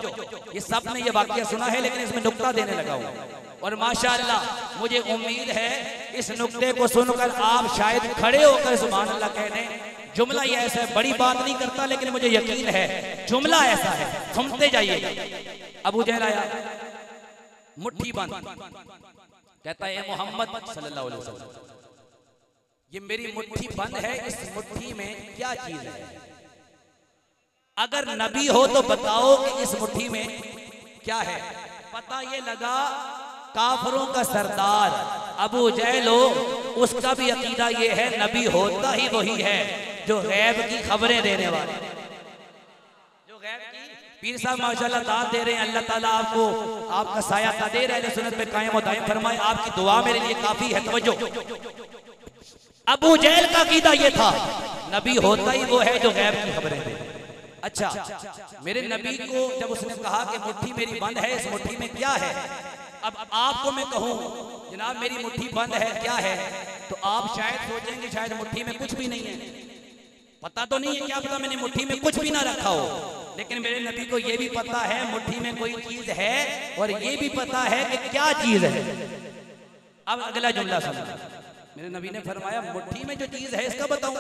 S2: ये सब ने ये वाकया सुना है लेकिन इसमें नुक्ता देने लगा हूं। और माशाअल्लाह मुझे उम्मीद है इस नुक्ते को सुनकर आप शायद खड़े होकर सुभान अल्लाह कह दें। जुमला ये ऐसा है, बड़ी बात नहीं करता लेकिन मुझे यकीन है जुमला ऐसा है, सुनते जाइए। अबू जहल आया, मुट्ठी बंद, कहता है मोहम्मद सल्लल्लाहु अलैहि वसल्लम ये मेरी मुट्ठी बंद है, इस मुट्ठी में क्या चीज है? अगर नबी हो तो बताओ कि इस मुट्ठी में क्या है? पता ये लगा काफरों का सरदार अबू जहल हो, उसका भी अकीदा ये है नबी होता ही वही है जो गैब की खबरें देने वाला, जो गैब की। पीर साहब माशाल्लाह दाद दे रहे हैं, अल्लाह ताला आपको आपका साया दे रहा है, सुन्नत पे कायम और दायम फरमाए। आपकी दुआ मेरे लिए काफी है। तवज्जो, अबू जहल का अकीदा ये था नबी होता ही वो है जो गैब की खबरें दे। अच्छा, मेरे नबी को जब उसने कहा कि मुट्ठी मेरी बंद है, इस मुट्ठी में क्या है? अब आपको मैं कहूं जनाब मेरी मुट्ठी बंद है, क्या है? तो आप शायद सोचेंगे शायद मुट्ठी में कुछ भी नहीं है। पता तो नहीं है, क्या पता मैंने मुट्ठी में कुछ भी ना रखा हो, लेकिन मेरे नबी को यह भी पता है मुट्ठी में कोई चीज है और ये भी पता है कि क्या चीज है। अब अगला जुमला सुनो, मेरे नबी ने फरमाया मुट्ठी में जो चीज है इसका बताऊं?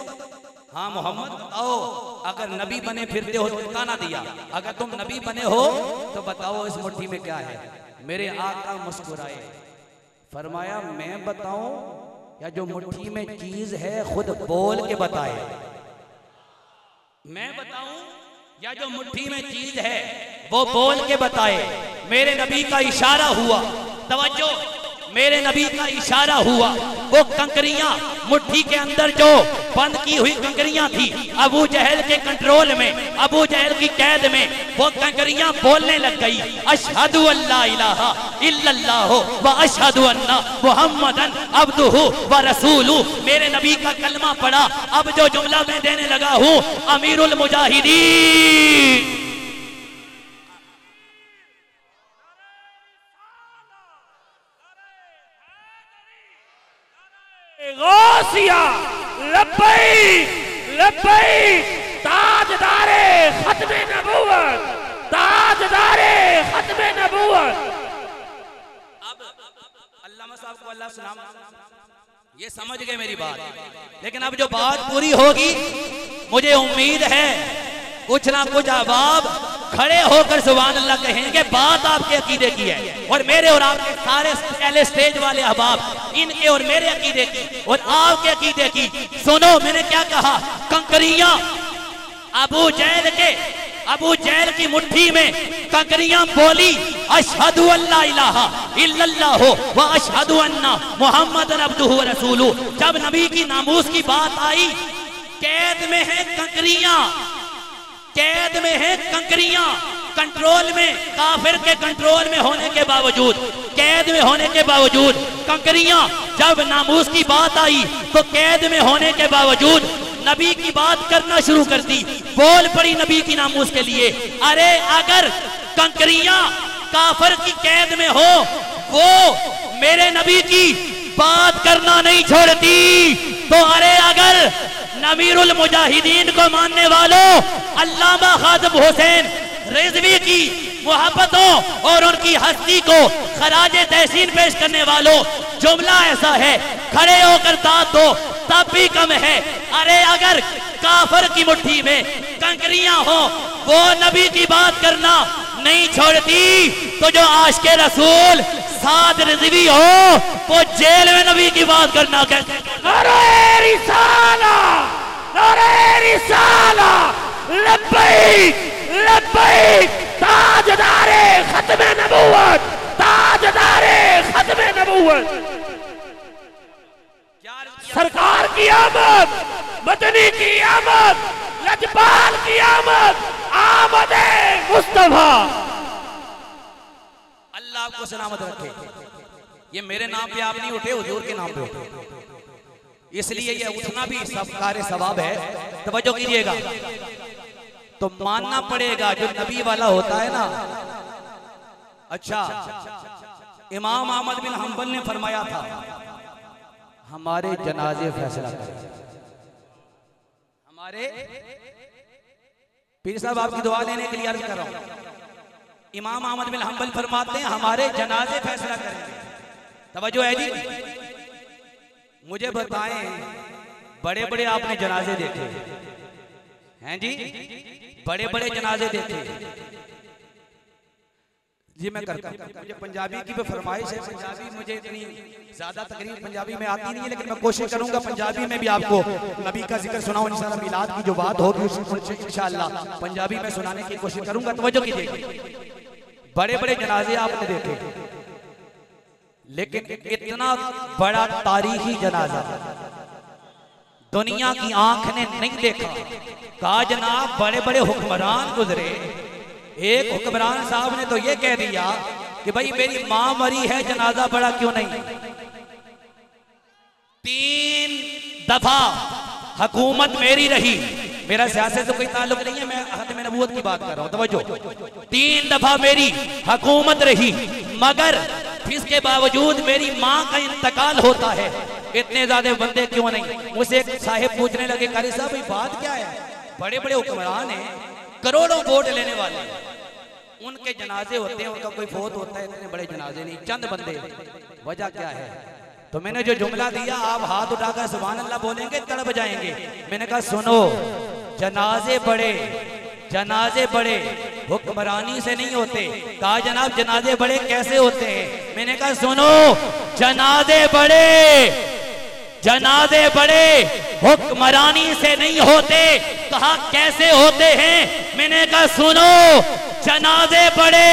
S2: हाँ मोहम्मद बताओ। अगर नबी बने फिरते हो तो ठिकाना दिया, अगर तुम नबी बने हो तो बताओ इस मुट्ठी में क्या है? मेरे आका मुस्कुराए, फरमाया मैं बताऊं या जो मुट्ठी में चीज है खुद बोल के बताए? मैं बताऊं या जो मुट्ठी में चीज है वो बोल के बताए? मेरे नबी का इशारा हुआ, तवज्जो, मेरे नबी का इशारा हुआ। वो कंकरियां मुट्ठी के अंदर जो बंद की हुई कंकरियां थी अबू जहल के कंट्रोल में, अबू जहल की कैद में, वो कंकरियां बोलने लग गई अशहदु अल्ला इलाहा इल्लल्लाह व अशहदु अन्ना मुहम्मदन अब्दुहु व रसूलु। मेरे नबी का कलमा पढ़ा। अब जो जुमला मैं देने लगा हूं, अमीरुल मुजाहिदीन
S1: गौसिया लब्बैक लब्बैक ताजदारे खत्मे नबूवत, ताजदारे खत्मे नबूवत।
S2: अब अल्लामा साहब को अल्लाह सलाम, ये समझ गए मेरी बात, लेकिन अब जो बात पूरी होगी मुझे उम्मीद है कुछ ना कुछ अहबाब खड़े होकर सुभान अल्लाह कहेंगे। बात आपके अकीदे की है और मेरे और आपके सारे पहले स्टेज वाले अहबाब इनके और मेरे अकीदे की और आपके अकीदे की। सुनो मैंने क्या कहा, कंकरियां अबू जहल की मुट्ठी में कंकरियां बोली अशहदु अल्ला इलाहा इल्लल्लाह व अशहदु अन्ना मुहम्मदन अब्दुहु व रसूलुहु। जब नबी की नामूस की बात आई, कैद में है कंकरियां, कैद में है कंकरियां, कंट्रोल में, काफिर के कंट्रोल में होने के बावजूद, कैद में होने के बावजूद कंकरियां, जब नामूस की बात आई तो कैद में होने के बावजूद नबी की बात करना शुरू कर दी, बोल पड़ी नबी की नामूस के लिए। अरे अगर कंकरियां काफिर की कैद में हो, वो मेरे नबी की बात करना नहीं छोड़ती, तो अरे अगर नमीरुल मुजाहिदीन को मानने वालों अल्लामा खादिम हुसैन रिजवी की मोहब्बतों और उनकी हस्ती को खराजे तहसीन पेश करने वालों, जुमला ऐसा है खड़े होकर दाद दो तब भी कम है। अरे अगर काफिर की मुट्ठी में कंकरियां हो, वो नबी की बात करना नहीं छोड़ती, तो जो आशिक़े रसूल साद रिजवी हो वो जेल में नबी की बात करना कहते।
S1: नारे रिसाला, नारे रिसाला, लब्बैक लब्बैक, ताजदारे खत्मे नबूवत, ताजदारे खत्मे नबूवत। सरकार की आमद, मदनी की आमद, लजपाल की आमद, आमदे मुस्तफा।
S2: अल्लाह आपको सलामत रखे। ये मेरे नाम पे आप नहीं उठे, हुजूर के नाम पे उठे, इसलिए ये उठना भी सब कार्य सवाब है। तवज्जो कीजिएगा, तो मानना पड़ेगा जो नबी वाला होता है ना। अच्छा, इमाम अहमद बिन हंबल ने फरमाया था हमारे जनाजे फैसला करें। हमारे पीर साहब आपकी दुआ लेने के लिए अर्ज कर रहा हूं। इमाम अहमद बिन हंबल फरमाते हैं हमारे जनाजे फैसला करें। तवज्जो है जी, मुझे बताएं बड़े बड़े आपने जनाजे देखे हैं जी, बड़े बड़े जनाजे देखे जी। मैं करता हूं, मुझे पंजाबी की भी फरमाइश है। पंजाबी मुझे इतनी ज्यादा तकरीर पंजाबी में आती नहीं है, लेकिन मैं कोशिश करूंगा पंजाबी में भी आपको नबी का जिक्र सुनाऊं। इंशाल्लाह मिलाद की जो बात होगी इंशाल्लाह पंजाबी में सुनाने की कोशिश करूंगा। तवज्जो कीजिए, बड़े बड़े जनाजे आपने देखे, लेकिन इतना बड़ा तारीखी जनाजा दुनिया की आंख ने नहीं देखा। कहा जनाब बड़े बड़े हुक्मरान गुजरे, एक हुक्मरान साहब ने तो ये कह दिया कि भाई मेरी मां मरी है, जनाजा बड़ा क्यों नहीं। 3 दफा हुकूमत मेरी रही, मेरा सियासत से कोई ताल्लुक नहीं है, मैं खत्म नबूवत की बात कर रहा हूं। तवज्जो, 3 दफा मेरी हुकूमत रही, मगर इसके बावजूद मेरी मां का इंतकाल होता है, इतने ज्यादा बंदे क्यों नहीं। मुझसे एक साहिब पूछने लगे कारी साहब भाई बात क्या है, बड़े बड़े हुक्मरान हैं, करोड़ों वोट लेने वाले, उनके जनाजे होते हैं, उनका कोई फोत होता है, इतने बड़े जनाजे नहीं, चंद बंदे, वजह क्या है। तो मैंने जो जुमला दिया आप हाथ उठाकर सुभान अल्लाह बोलेंगे तड़प जाएंगे। मैंने कहा सुनो, जनाजे बड़े हुक्मरानी से नहीं होते। कहा जनाब जनाजे बड़े कैसे होते हैं। मैंने कहा सुनो, जनाजे बड़े हुक्मरानी से नहीं होते। कहा कैसे होते हैं। मैंने कहा सुनो, जनाजे बड़े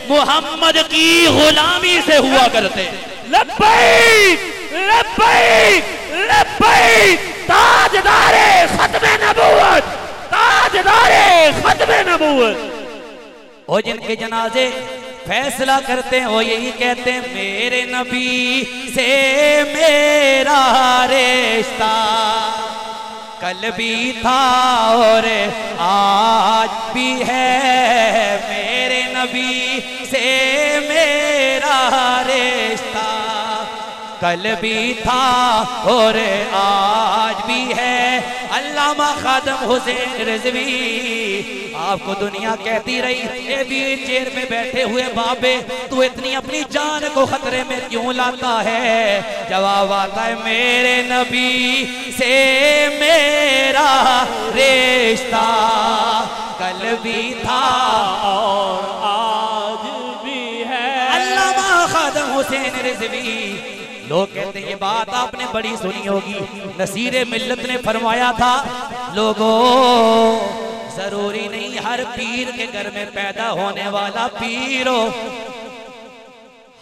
S2: मोहम्मद की गुलामी से हुआ करते।
S1: लब्बैक लब्बैक लब्बैक, ताजदारे खत्मे नबूवत, ताजदारे खत्मे नबूवत।
S2: और जिनके जनाजे फैसला करते हैं वो यही कहते हैं मेरे नबी से मेरा रिश्ता कल भी था और आज भी है। मेरे नबी से मेरा रिश्ता कल भी था और आज भी है। अल्लामा खादम हुसैन रिजवी, आपको दुनिया कहती रही ए व्हील चेयर में बैठे हुए बाबे तू इतनी अपनी जान को खतरे में क्यों लाता है? जवाब आता है मेरे नबी से मेरा रिश्ता कल भी था
S1: और आज भी है।
S2: अल्लामा खादम हुसैन रिजवी, लोग कहते हैं ये बात आपने बड़ी सुनी होगी, नसीरे मिल्लत ने फरमाया था लोगों जरूरी नहीं हर पीर के घर में पैदा होने वाला पीर हो,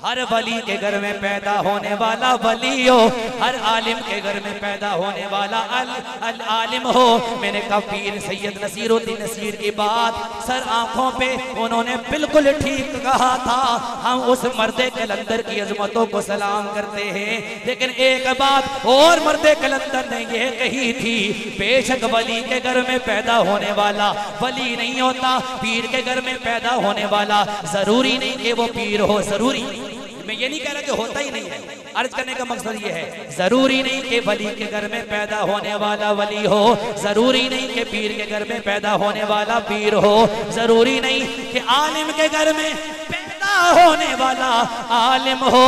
S2: हर वली के घर में पैदा होने वाला वली हो, हर आलिम के घर में पैदा होने वाला अल आलिम हो। मैंने कहा पीर सैयद नसीरुद्दीन नसीर की बात सर आंखों पे उन्होंने बिल्कुल ठीक कहा था। हम उस मर्दे कलंदर की अजमतों को सलाम करते हैं, लेकिन एक बात और मर्दे कलंदर ने यह कही थी, बेशक वली के घर में पैदा होने वाला वली नहीं होता, पीर के घर में पैदा होने वाला जरूरी नहीं कि वो पीर हो, जरूरी नहीं। मैं ये नहीं कह रहा कि होता ही नहीं है, अर्ज करने का मकसद ये है जरूरी नहीं कि वली के घर में पैदा होने वाला वली हो, जरूरी नहीं कि पीर के घर में पैदा होने वाला पीर हो, जरूरी नहीं कि आलिम के घर में पैदा होने वाला आलिम हो,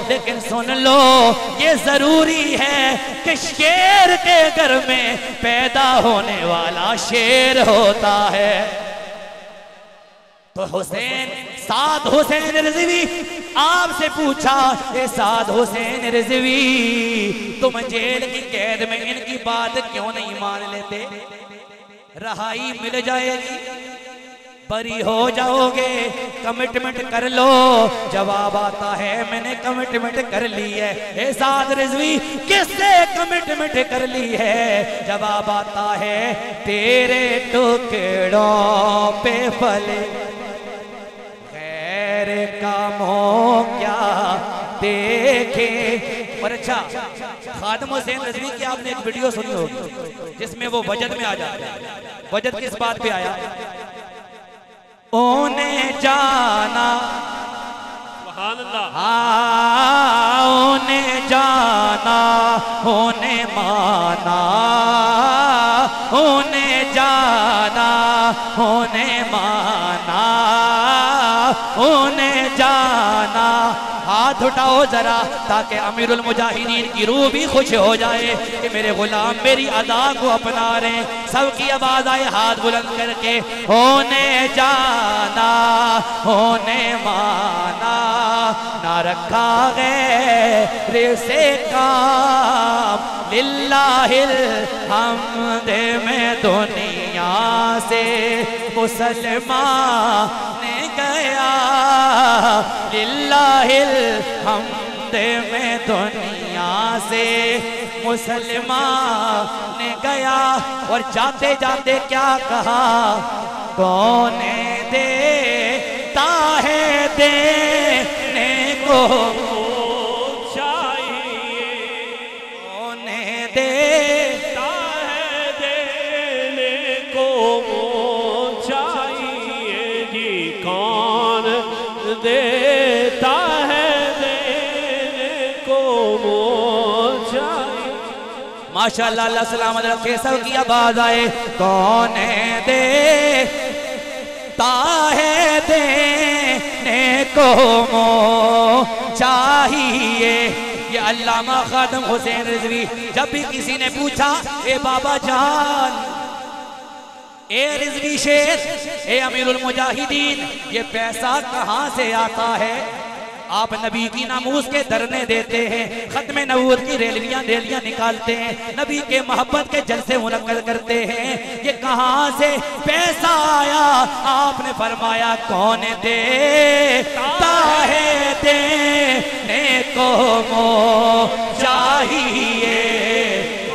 S2: लेकिन सुन लो ये जरूरी है कि शेर के घर में पैदा होने वाला शेर होता है। तो हुसैन साद हुसैन रिजवी आपसे पूछा, ए साद हुसैन रिजवी तुम जेल की कैद में इनकी बात क्यों नहीं मान लेते? रहाई मिल जाएगी, बरी हो जाओगे, कमिटमेंट कर लो। जवाब आता है मैंने कमिटमेंट कर ली है। ए साद रिजवी किससे कमिटमेंट कर ली है? जवाब आता है तेरे टुकड़ों पे फले कामों क्या देखे। और अच्छा खादम हुसैन रिजवी की आपने एक वीडियो सुनी होगी जिसमें वो वजद में आ जाते हैं। वजद किस बात पे आया? ओने जाना ओने जाना ओने माना, ओने जाना ओने माना, ओने जाना। हाथ उठाओ जरा ताकि अमीरुल मुजाहिदीन की रूह भी खुश हो जाए कि मेरे गुलाम मेरी अदा को अपना रहे। सबकी आवाज आए हाथ बुलंद करके, होने जाना होने माना, ना रखा गैर से काम, लिल्लाहिल हम्द में दुनिया से मुसलमान गया, लिल्लाहिल हम्द में दुनिया से मुसलमान गया। और जाते जाते क्या कहा? कौन देता है देने को चाहिए, कौन देता है देने को चाहिए जी, कौन देता है देने को चाहिए। माशाअल्लाह अल्लाह सलामत रखे, सबकी आवाज आए, कौन देता है देने को चाहिए। ये अल्लामा खादम हुसैन रिजवी जब भी किसी ने पूछा ए बाबा जान, ए रिजवी शेख, ए अमीरुल मुजाहिदीन, ये पैसा कहाँ से आता है? आप नबी की नामूस के धरने देते हैं, खत्म नबूवत की रैलियां निकालते हैं, नबी के मोहब्बत के जलसे मुनक्कद करते हैं, ये कहाँ से पैसा आया? आपने फरमाया कौन देता है देने को चाहिए,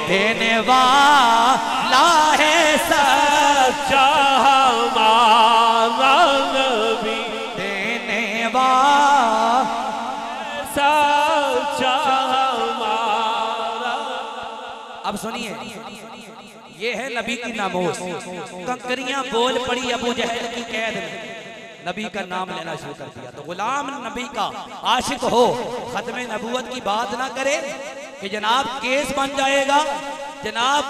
S2: देने वाला है सच्चा हमारा नबी, देने वाला सच्चा हमारा। अब सुनिए, ये है नबी की नामोस। कंकरियां बोल पड़ी अबू जहल की कैद में, नबी का नाम लेना शुरू कर दिया। तो गुलाम नबी का आशिक हो, खत्म नबूवत की बात ना करे कि जनाब केस बन जाएगा, जनाब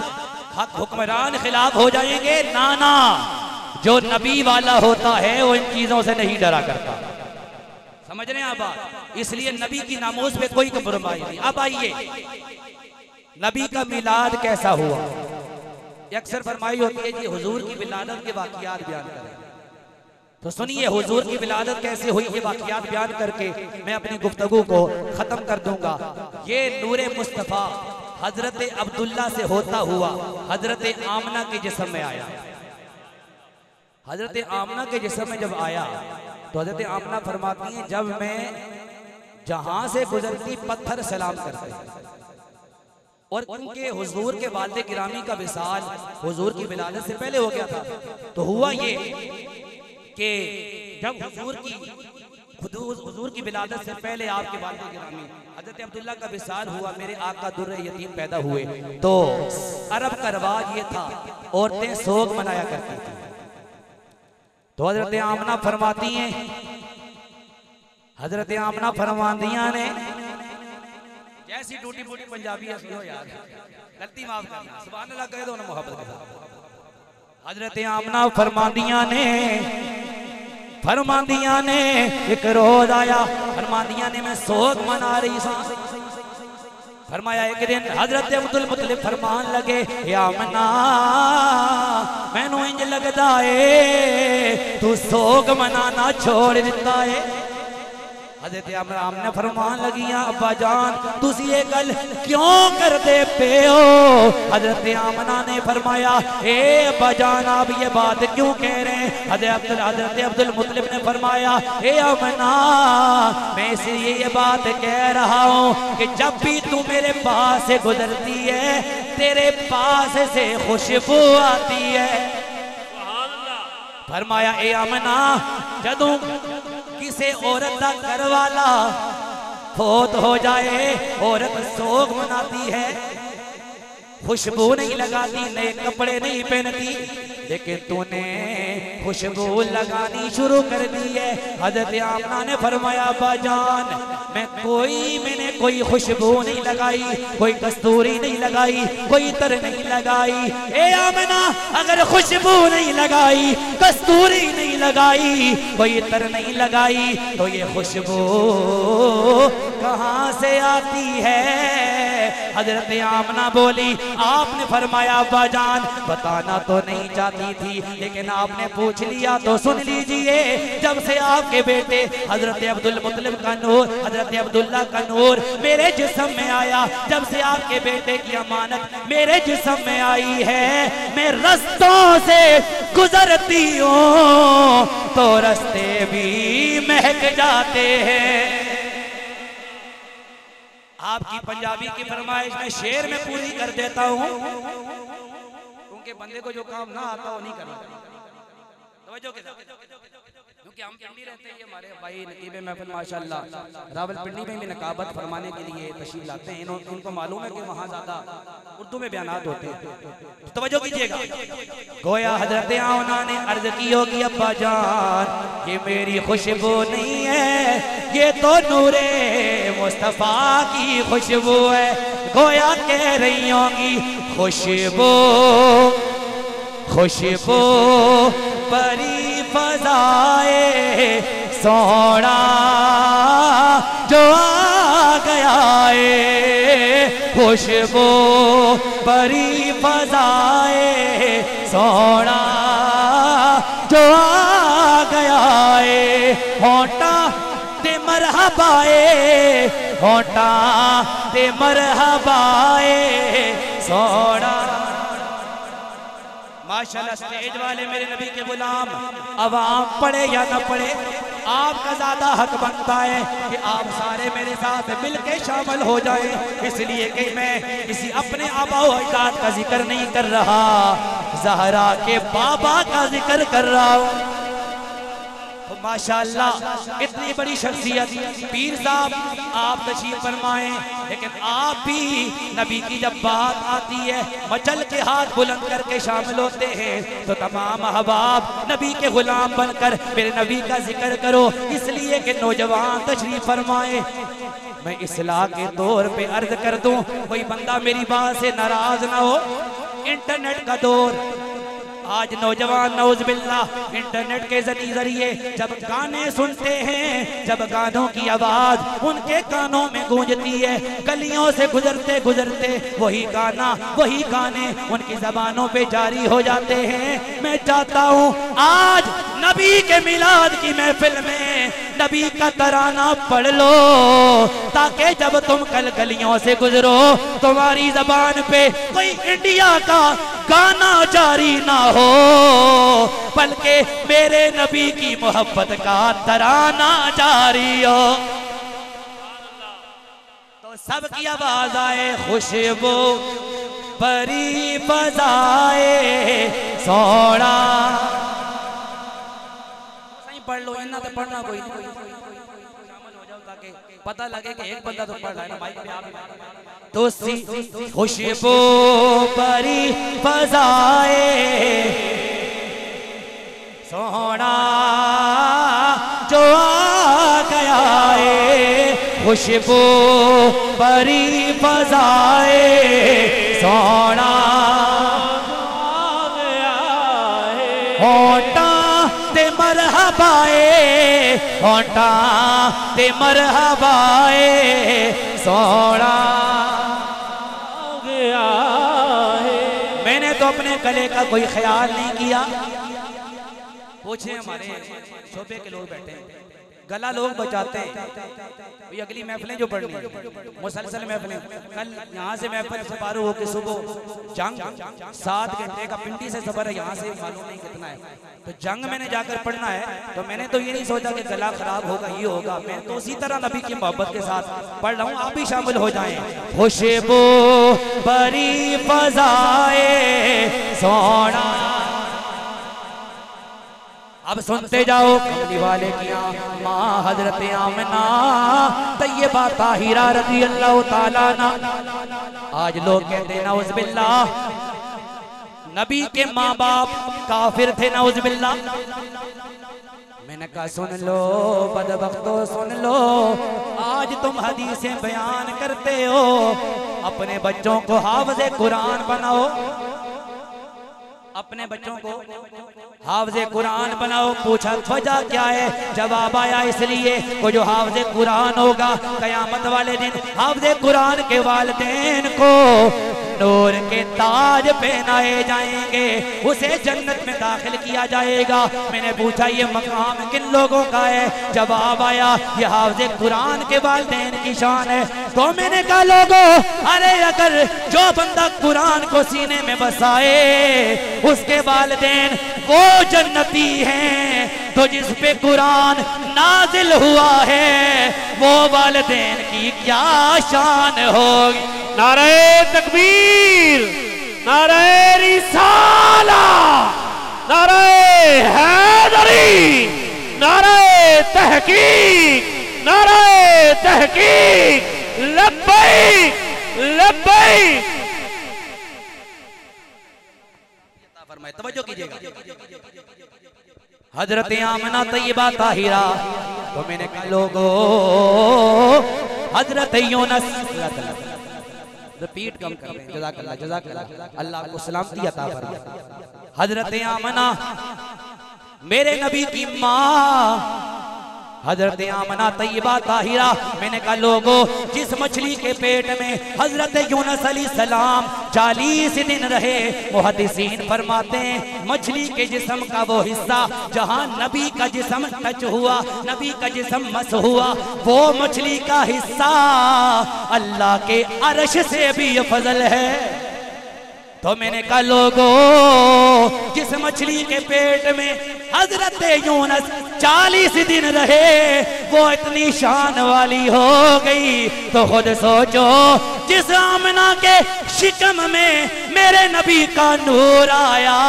S2: हक हुक्मरान खिलाफ हो जाएंगे। नाना, जो नबी वाला होता है वो इन चीजों से नहीं डरा करता। समझ रहे हैं आप बात? इसलिए नबी की नामोज पे कोई कंप्रोमाइज नहीं। अब आइए, नबी का मिलाद कैसा हुआ? अक्सर फरमाई होती है जी हुजूर की विलादत के वाकयात बयान करें। तो सुनिए, हुजूर की विलादत कैसे हुई ये वाकयात बयान करके मैं अपनी गुफ्तगू को खत्म कर दूंगा। ये नूरे मुस्तफ़ा हजरत अब्दुल्ला से होता हुआ हजरत आमना के जिस्म में आया। हजरत आमना के जिस्म में जब आया तो हजरत आमना फरमाती हैं, जब मैं जहां से गुजरती पत्थर सलाम करते। और उनके हुजूर के वालिद गिरामी का विसाल हुजूर की विलादत से पहले हो गया था। तो हुआ ये कि जब हुजूर की विलादत से पहले आपके वालिद गिरामी हजरत अब्दुल्ला का विसाल हुआ, मेरे आका दुर्रे यतीम पैदा हुए। तो अरब का रवाज ये था, औरतें सोग मनाया करती थी। तो हजरत आमना फरमाती हैं, हजरत आमना फरमादियां ने, जैसी टूटी फूटी पंजाबी असली हो यार, गलती माफ करना, सुभान अल्लाह कह दो ना मोहब्बत के साथ। हजरत आमना फरमादियां ने एक रोज आया, फरमादियां ने मैं सोग मना रही सा। फरमाया एक दिन हजरत अब्दुल मुतलिब फरमान लगे, या आमना मैनू इंज लगदा है तू सोग मनाना छोड़ दिता है। हजरत आमना फरमान लगियां, अब्बा जान तुसी ये गल क्यों कर दे पे हो? हजरत आमना ने फरमाया, ए अब्बा जान आप ये बात क्यों कह रहे हैं? हजरत अब्दुल मुतलिब ने फरमाया, ए आमना मैं इसलिए ये बात कह रहा हूँ कि जब भी तू मेरे पास से गुजरती है तेरे पास से खुशबू आती है। फरमाया, ए आमना जदों किसी औरत का घर वाला फौत हो जाए औरत सोग मनाती है, खुशबू नहीं लगाती, नए कपड़े नहीं पहनती, लेकिन तूने खुशबू लगानी शुरू कर दी है। हजरत आमना ने फरमाया, बाजान मैंने कोई खुशबू नहीं लगाई, कोई कस्तूरी नहीं लगाई, कोई इतर नहीं लगाई। ए आमना अगर खुशबू नहीं लगाई, कस्तूरी नहीं लगाई, कोई इतर नहीं लगाई, तो ये खुशबू कहाँ से आती है? हजरत आमना बोली, आपने फरमाया अब्बाजान बताना तो नहीं चाहती थी, लेकिन आपने पूछ लिया तो सुन लीजिए। जब से आपके बेटे हजरत अब्दुल मुतलिब का नूर, हजरत अब्दुल्ला का नूर मेरे जिस्म में आया, जब से आपके बेटे की अमानत मेरे जिस्म में आई है, मैं रस्तों से गुजरती हूँ तो रास्ते भी महक जाते हैं। आपकी पंजाबी की फरमाइश में शेर में पूरी कर देता हूँ, क्योंकि बंदे को जो काम ना आता वो नहीं करना। क्योंकि हम पिंडी रहते हैं, ये हमारे भाई नकीब महफिल माशाल्लाह रावलपिंडी में भी नकाबत फरमाने के लिए तशरीफ लाते हैं। उनको मालूम है कि वहाँ ज्यादा उर्दू में बयानात होते हैं। तवज्जो कीजिएगा, गोया हजरत आमना ने अर्ज की होगी, अब्बा जान ये मेरी खुशबू नहीं है, ये तो नूरे मुस्तफा की खुशबू है। गोया कह रही होगी खुशबू खुशबू परी फजाए सोना जो आ गया है, खुशबू परी फजाए सोना जो आ गया है। होंठा ते मरहबाए, होंठा ते मरहबाए सोना। माशाल्लाह स्टेज वाले मेरे नबी के गुलाम, अवाम पढ़े या न पढ़े आपका ज्यादा हक बनता है कि आप सारे मेरे साथ मिलके शामिल हो जाएं। इसलिए कि मैं किसी अपने आबा व अजदाद का जिक्र नहीं कर रहा, ज़हरा के बाबा का जिक्र कर रहा हूँ। तो माशाल्लाह इतनी बड़ी शख्सियत पीर साहब आप तशरीफ फरमाए, लेकिन आप भी नबी की जब बात आती है मचल के हाथ बुलंद करके शामिल होते हैं। तो तमाम अहबाब नबी के गुलाम बनकर मेरे नबी का जिक्र करो, इसलिए कि नौजवान तशरीफ फरमाए। मैं इस्लाह के तौर पे अर्ज कर दूं, कोई बंदा मेरी बात से नाराज ना हो। इंटरनेट का दौर, आज नौजवान नौज़बिल्लाह इंटरनेट के जरिए जब गाने सुनते हैं, जब गानों की आवाज उनके कानों में गूंजती है, गलियों से गुजरते गुजरते वही गाना वही गाने उनकी जबानों पे जारी हो जाते हैं। मैं चाहता हूँ आज नबी के मिलाद की महफिल में नबी का तराना पढ़ लो, ताकि जब तुम कल गलियों से गुजरो तुम्हारी जबान पे कोई इंडिया का गाना जारी ना हो, बल्कि मेरे नबी की मोहब्बत का तराना जारी हो। तो सबकी आवाज आए, खुशबू भरी बजाए सोना। सही पढ़ लो, इन्ना तो पढ़ना कोई नहीं, शामिल हो जाओ ताकि पता लगे कि एक बंदा तो पढ़ रहा है ना भाई। तो खुशबू भरी बजाए सोना जो आ गया है, खुशबू भरी बजाए सोना आ गया है, होटा ते मरहबाए, होटा ते मरहबाए सोना आ गया है। मैंने तो अपने गले का कोई ख्याल नहीं किया। पूछे हमारे शोबे के लोग बैठे हैं, गला लोग बचाते हैं, अगली महफिलें जो पढ़नी मुसलसल महफिलें, कल यहाँ से महफिल से पारू होकर सुबह जंग 7 घंटे का पिंडी से सफर है, यहाँ से मालूम नहीं कितना है, तो जंग मैंने जाकर पढ़ना है। तो मैंने तो ये नहीं सोचा कि गला खराब होगा, ये होगा, मैं तो उसी तरह नबी की मोहब्बत के साथ पढ़ रहा हूँ, आप भी शामिल हो जाएं। खुशबू भरी फज़ाए सोना। अब सुनते जाओ, कमली वाले की माँ हजरत आमना तैयबा ताहिरा रज़ी अल्लाह ताला ना। आज लोग कहते हैं नऊज़ बिल्लाह नबी के माँ बाप काफिर थे, नऊज़ बिल्लाह। मैंने कहा सुन लो बदबख्तो सुन लो, आज तुम हदीसें बयान करते हो, अपने बच्चों को हाफ़िज़े कुरान बनाओ, अपने बच्चों को हाफ़िज़े कुरान बनाओ। पूछा वजह क्या है, जवाब आया इसलिए वो जो हाफ़िज़े कुरान होगा क़यामत वाले दिन हाफ़िज़े कुरान के वालिदैन को नूर के ताज पहनाए जाएंगे, उसे जन्नत में दाखिल किया जाएगा। मैंने पूछा ये मकाम किन लोगों का है, जवाब आया ये हाफ़िज़े कुरान के वालिदैन की शान है। तो मैंने कहा लोगों, अरे अगर जो बंदा कुरान को सीने में बसाए उसके वालिदैन वो जन्नती हैं, तो जिस पे कुरान नाजिल हुआ है वो वालिदैन की क्या शान होगी।
S1: नारे तकबीर, नारे रिसाला, नारे हैदरी, नारे तहकीक, नारे तहकीक, लब्बैक लब्बैक।
S2: फरमाए तवज्जो कीजिएगा, हजरत आमना तैयबा ताहिरा। तो मैंने कहा लोगो हजरत यूनुस, रिपीट कम कर, जज़ाकल्लाह जज़ाकल्लाह, अल्लाह को सलामती अता फरमाए। हजरत आमना मेरे नबी की माँ हजरत आमना तैयबा ताहिरा। मैंने कहा लोगो जिस मछली के पेट में हजरत यूनुस अलैहिस्सलाम 40 दिन रहे, मुहद्दिसीन फरमाते हैं मछली के जिस्म का वो हिस्सा जहां नबी का जिस्म टच हुआ, नबी का जिस्म मस हुआ, वो मछली का हिस्सा अल्लाह के अर्श से भी फजल है। तो मैंने कहा लोगो जिस मछली के पेट में हजरत यूनुस 40 दिन रहे वो इतनी शान वाली हो गई, तो खुद सोचो जिस आमना के शिकम में मेरे नबी का नूर आया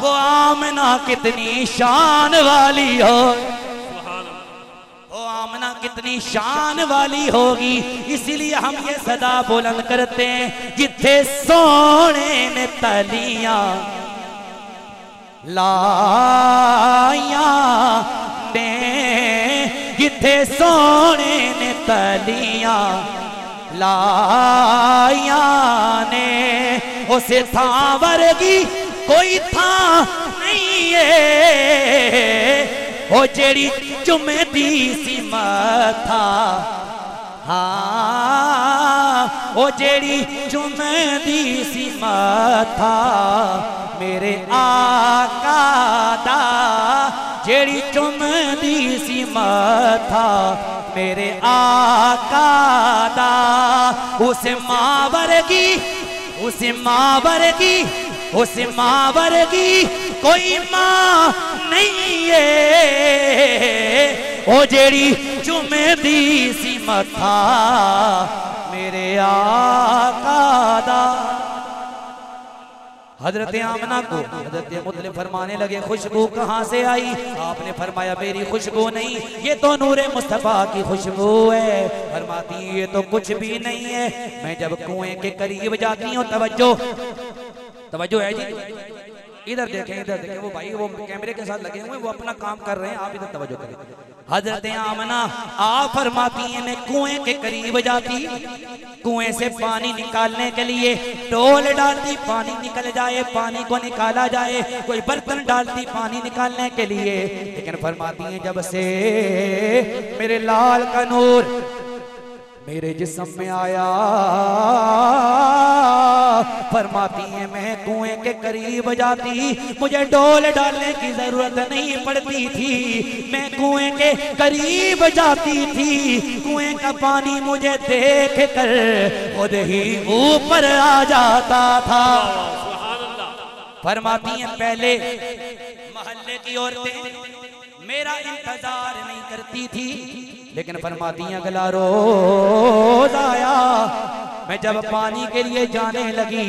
S2: वो आमना कितनी शान वाली हो, आमना कितनी शान वाली होगी। इसीलिए हम ये सदा बुलंद करते हैं, जिथे सोने ने तलियां लाया ने, जिथे सोने ने तलियां लाया ने, उस था वर्गी कोई था नहीं है, ओ जेड़ी जुमे दी सी मथा, हाँ ओ जेड़ी जुमे दी सी मथा मेरे आका दा, जेड़ी जुमे दी सी मथा मेरे आका दा, उस मां वर्गी, उस मां वर्गी, उस मां वर्गी कोई मां नहीं है, ओ जेड़ी जुमे दी सी मथा मेरे आका दा। हजरत आमना को हजरत मुतलिब फरमाने लगे खुशबू कहाँ से आई? आपने फरमाया मेरी खुशबू नहीं, ये तो नूरे मुस्तफा की खुशबू है। फरमाती ये तो कुछ भी नहीं है, मैं जब कुएं के करीब जाती हूँ, तवज्जो तवज्जो है जी, इधर देखें वो भाई वो कैमरे के साथ लगे हुए, वो अपना काम कर रहे हैं, आप इधर तवज्जो करें। हजरत आमना आप फरमाती हैं मैं कुएं के करीब जाती, कुएं से पानी निकालने के लिए डोल डालती, पानी निकल जाए, पानी को निकाला जाए, कोई बर्तन डालती पानी निकालने के लिए, लेकिन फरमाती हैं जब से मेरे लाल का नूर मेरे जिस्म में आया, फरमाती है मैं कुएं के करीब जाती, मुझे डोल डालने की जरूरत नहीं पड़ती थी, मैं कुएं के करीब जाती थी, कुएं का पानी मुझे देख कर खुद ही ऊपर आ जाता था। फरमाती हैं पहले मोहल्ले की औरतें मेरा इंतजार नहीं करती थी, लेकिन फरमाती हैं अगला रोज आया, मैं जब पानी के लिए जाने लगी,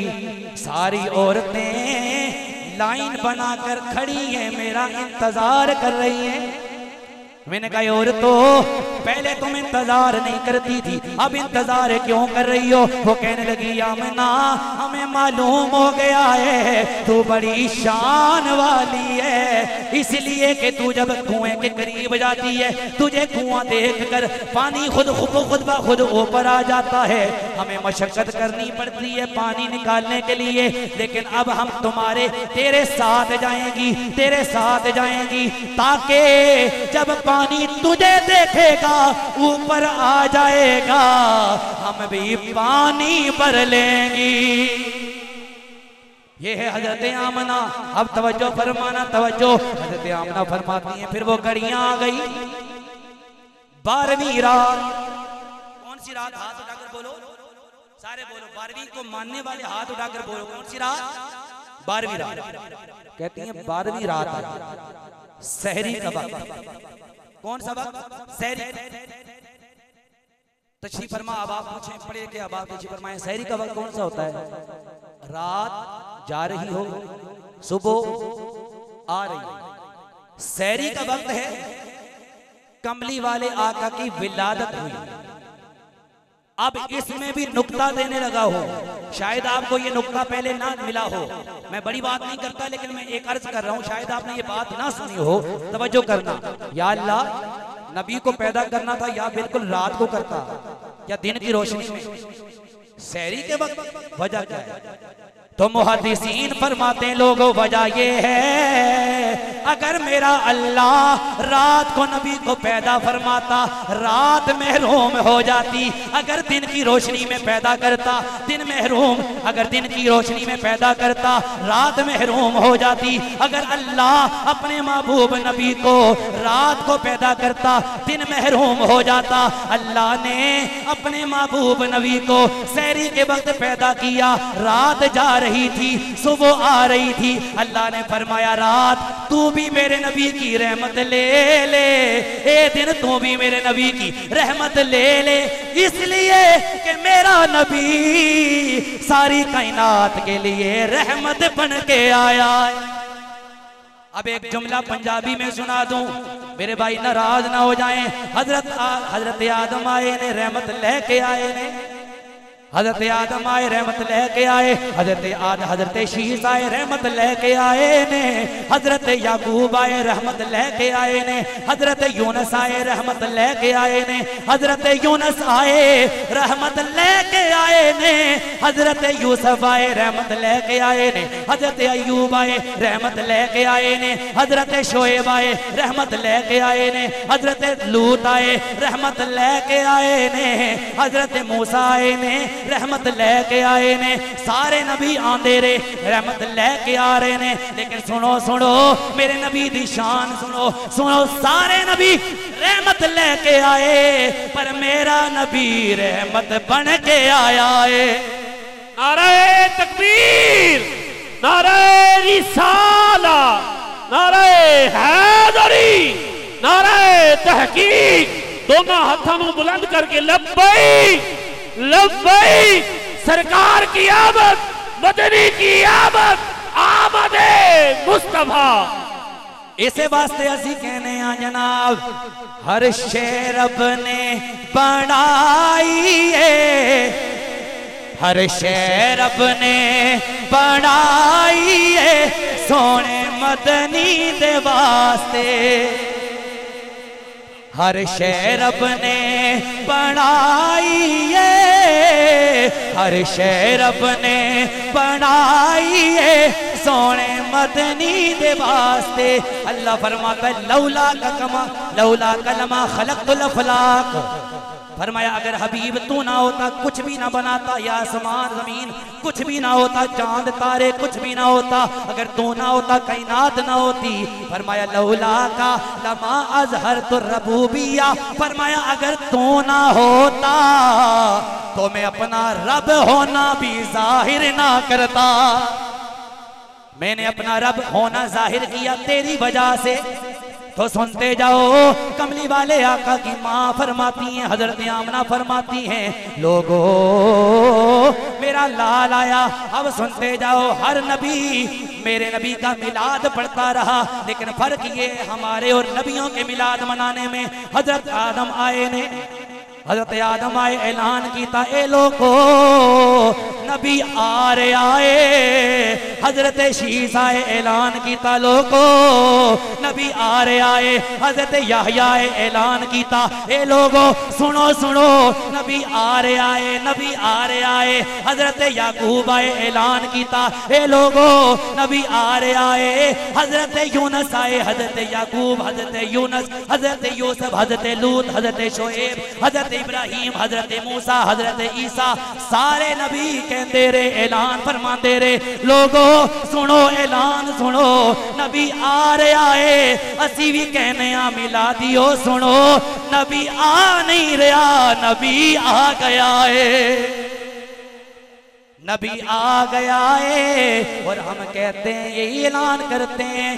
S2: सारी औरतें लाइन बनाकर खड़ी हैं, मेरा इंतजार कर रही हैं। मैंने कहा औरतों पहले तुम इंतजार नहीं करती थी, अब इंतजार क्यों कर रही हो? वो कहने लगी आमना हमें मालूम हो गया है तू बड़ी शान वाली है, इसलिए कि तू जब कुएं के करीब जाती है, तुझे कुआं देखकर पानी खुद ब खुद ऊपर आ जाता है, हमें मशक्कत करनी पड़ती है पानी निकालने के लिए, लेकिन अब हम तेरे साथ जाएंगी ताकि जब पानी तुझे देखेगा ऊपर आ जाएगा, हम भी पानी भर लेंगी। ये है हजरत आमना। अब तवज्जो फरमाना, तवज्जो। हजरत आमना फरमाती हैं फिर वो घड़ियां आ गई, 12वीं रात। कौन सी रात? हाथ उठाकर बोलो, सारे बोलो। 12वीं को मानने वाले हाथ उठाकर बोलो, कौन सी रात? 12वीं रात। कहती हैं 12वीं रात सहरी का वक्त। कौन सा वक्त? सहरी। तशरीफ फरमा। अब आप पूछें पढ़े के, अब आप तशरीफ फरमाएं सहरी का वक्त कौन सा होता है? रात जा रही हो, सुबह आ रही हो, सहरी का वक्त है। कमली वाले आका की विलादत हुई। अब इसमें भी नुक्ता देने लगा हो, शायद आपको ये नुक्ता पहले ना मिला हो। मैं बड़ी बात नहीं करता, लेकिन मैं एक अर्ज कर रहा हूं, शायद आपने ये बात ना सुनी हो। तवज्जो करना। या अल्लाह, नबी को पैदा करना था या बिल्कुल रात को करता, या दिन की रोशनी में? सहरी के वक्त वजह क्या है? तो मुहद्दिसीन फरमाते हैं लोगों वजह ये है, अगर मेरा अल्लाह रात को नबी को पैदा फरमाता, रात महरूम हो जाती। अगर दिन की रोशनी में पैदा करता, दिन महरूम। अगर दिन की रोशनी में पैदा करता, रात महरूम हो जाती। अगर अल्लाह अपने महबूब नबी को रात को पैदा करता, दिन महरूम हो जाता। अल्लाह ने अपने महबूब नबी को सहरी के वक्त पैदा किया, रात जा रही थी, सुबह आ रही थी। अल्लाह ने फरमाया रात तू भी मेरे नबी की रहमत ले ले, ए दिन तू भी मेरे नबी की रहमत ले ले, इसलिए कि मेरा नबी सारी कायनात के लिए रहमत बन के आया। अब एक जुमला पंजाबी में सुना दूं, मेरे भाई नाराज ना हो जाएं। हजरत आदम आए ने, रहमत लेके आए ने।
S3: हजरत आदम आए रहमत लेके आए, हजरत शीस आए रहमत लेके आए ने, हजरत याकूब आए रहमत लेके आए ने, हजरत यूनुस आए रहमत लेके आए ने, हजरत यूनुस आए रहमत लेके आए ने, हजरत यूसुफ आए रहमत लेके आए ने, हजरत अय्यूब आए रहमत लेके आए ने, हजरत शोएब आए रहमत लेके आए ने, हजरत लूत आए रहमत लेके आए ने, हजरत मूसा आए ने रहमत लेके आए ने। सारे नबी आंदे रे रहमत लेके आ रहे ने, लेकिन सुनो सुनो मेरे नबी दी शान सुनो सुनो, सारे नबी रहमत लेके आए पर मेरा नबी रहमत बन के आया है।
S1: नारे तकबीर, नारे रिसाला, नारे हैदरी, नारे तहकीक, दोनों हाथों को बुलंद करके लब्बैक लब्बैक, सरकार की आमद, मदनी की आमद, आमदे मुस्तफा।
S3: इसे वास्ते असी कहने आ जनाब, हर शे रब ने बनाई है, हर शे रब ने बनाई है सोने मदनी दे वास्ते, हर शे रब ने बनाई है, हर शे रब ने बनाई है सोने मदनी दे वास्ते। अल्लाह फरमाता है लौला कलमा खलक़तुल अफ़लाक, फरमाया अगर हबीब तू ना होता कुछ भी ना बनाता, या आसमान जमीन कुछ भी ना होता, चांद तारे कुछ भी ना होता, अगर तू ना होता कायनात ना होती। फरमाया लौला का लमा अज़हरतु रबूबिया, फरमाया अगर तू ना होता तो मैं अपना रब होना भी जाहिर ना करता। मैंने अपना रब होना जाहिर किया तेरी वजह से। तो सुनते जाओ, कमली वाले आका की माँ फरमाती हैं, हजरत आमना फरमाती हैं, लोगों मेरा लाल आया। अब सुनते जाओ, हर नबी मेरे नबी का मिलाद पढ़ता रहा, लेकिन फर्क ये हमारे और नबियों के मिलाद मनाने में, हजरत आदम आए ने, हजरत आदम आए ऐलान किया ए लोगो नबी आ रहे आए, हजरत शीस आए ऐलान किया लोगो नबी आ रहे आए, हजरत याहया आए ऐलान किया ए लोगो सुनो सुनो नबी आ रहे आए, नबी आ रहे आए, हजरत याकूब आए ऐलान किया ए लोगो नबी आ रहे आए, हजरत यूनुस आए, हजरत याकूब, हजरत यूनुस, हजरत यूसुफ, हजरत लूत, हजरत शोएब, हजरत इब्राहिम, हजरत मूसा, हजरत ईसा, सारे नबी कहते रे ऐलान फरमाते रे लोगो सुनो ऐलान सुनो नबी आ रहे आए। असी भी कहने आ मिला दियो सुनो नबी आ नहीं रहा, नबी आ गया है, नबी आ गया है। और हम कहते हैं ये ऐलान करते हैं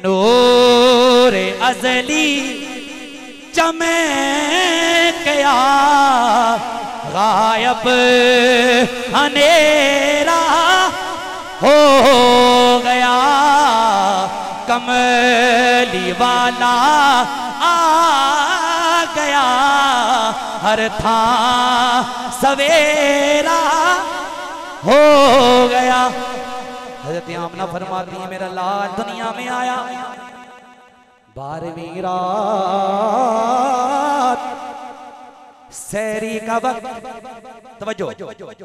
S3: नूर अज़ली चमकया गायब अंधेरा हो गया, कमली वाला आ गया, हर था सवेरा हो गया। हज़रत आमना फरमाती है मेरा लाल दुनिया में आया 12वीं रात, सहरी का वक्त, तवज्जो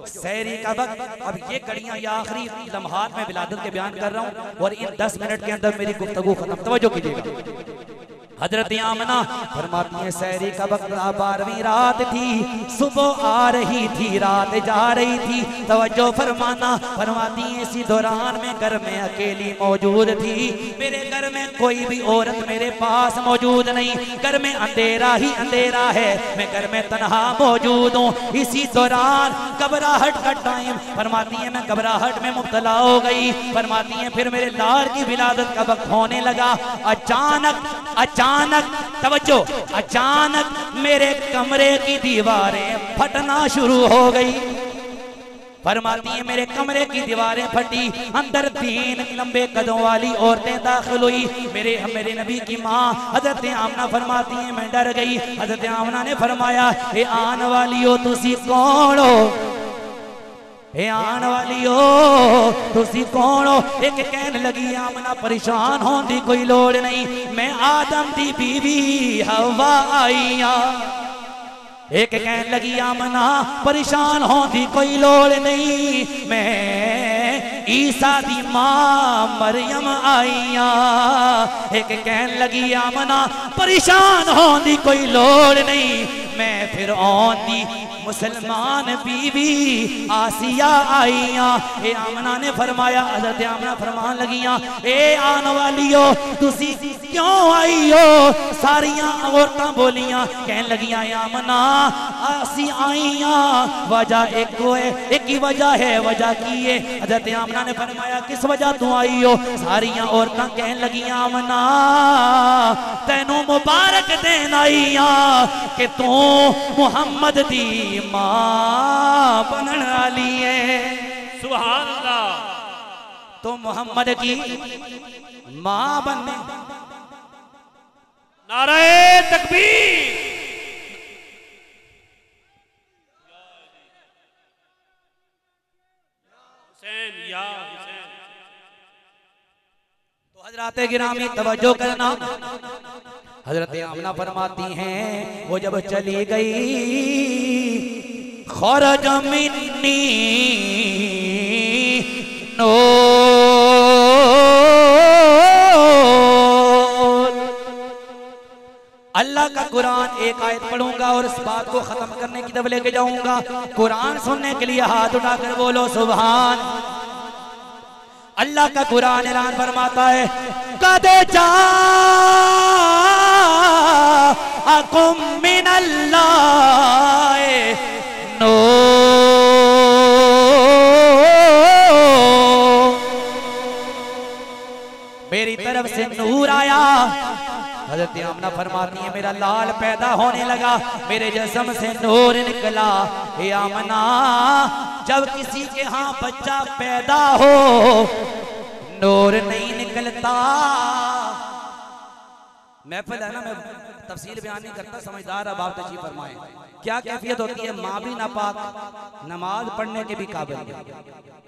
S3: सहरी का वक्त। अब ये घड़ियां या आखिरी लम्हात में विलादत के बयान कर रहा हूं और इन 10 मिनट के अंदर मेरी गुफ्तगू खत्म, तवज्जो कीजिएगा। हजरत आमना फरमाती है सहरी का वक्त 12वीं रात थी, सुबह आ रही थी, रात जा रही थी, तवज्जो फरमाना। फरमाती है इसी दौरान में घर में अकेली मौजूद थी, मेरे घर में कोई भी औरत मेरे पास मौजूद नहीं, घर में अंधेरा ही अंधेरा है, मैं घर में तन्हा मौजूद हूँ। इसी दौरान घबराहट का टाइम, फरमाती है मैं घबराहट में मुब्तला हो गई। फरमाती है फिर मेरे लाल की विलादत का वक्त होने लगा। अचानक तवज्जो अचानक मेरे कमरे की दीवारें फटना शुरू हो गई। फरमाती है मेरे कमरे की दीवारें फटी, अंदर 3 लंबे कदों वाली औरतें दाखिल हुई। मेरे नबी की माँ हजरत आमना फरमाती है मैं डर गई। हजरत आमना ने फरमाया ए आने वाली हो तुसी कौन हो? ए आन वाली हो तुसी कौन हो? एक कहन लगी आमना परेशान होने की कोई लोड़ नहीं, मैं आदम दी बीवी हवा आई हाँ। एक कहन लगी आमना परेशान होने की कोई लोड़ नहीं, मैं ईसा दी मां मरियम आई हाँ। एक कहन लगी आमना परेशान होने की कोई लोड़ नहीं, मैं फिर आंदी मुसलमान बीवी आसिया आईया। ए आमना ने फरमाया, हज़रत आमना फरमान लगियां, ए आन वालियो तुसी क्यों आई हो? सारियां औरतां बोलियां, कहन लगियां आमना आसी आईया वजह एक है, एक ही वजह है। वजह की है? हज़रत आमना ने फरमाया किस वजह तू आई हो? सारियां औरतां कहन लगियां आमना तैनू मुबारक देन आईया कि तू मुहम्मद दी मां बनने वाली है।
S1: सुभान अल्लाह।
S3: तो मोहम्मद की मां बनने।
S1: नारे तकबीर। हुसैन या हुसैन।
S3: तो हजरत गिरामी तवज्जो करना, हजरत आमना फरमाती हैं वो जब चली गई खरज मिन्नी नूर। अल्लाह का कुरान एक आयत पढ़ूंगा और इस बात को खत्म करने की तरफ लेके जाऊंगा। कुरान सुनने के लिए हाथ उठाकर बोलो सुभान। अल्लाह का कुरान ऐलान फरमाता है कद जाअकुम मिनल्लाह नूर, मेरी तरफ से नूर आया। हज़रत आमना फरमाती है मेरा लाल पैदा होने लगा, मेरे जिस्म से नूर निकला। हे आमना जब किसी के यहाँ बच्चा पैदा हो नूर नहीं निकलता। महफिल है ना, मैं तफसील बयान नहीं करता, समझदार अब आप तशरीफ फरमाएं। क्या कैफियत होती है? माँ भी नापाक, नमाज पढ़ने के भी काबिल।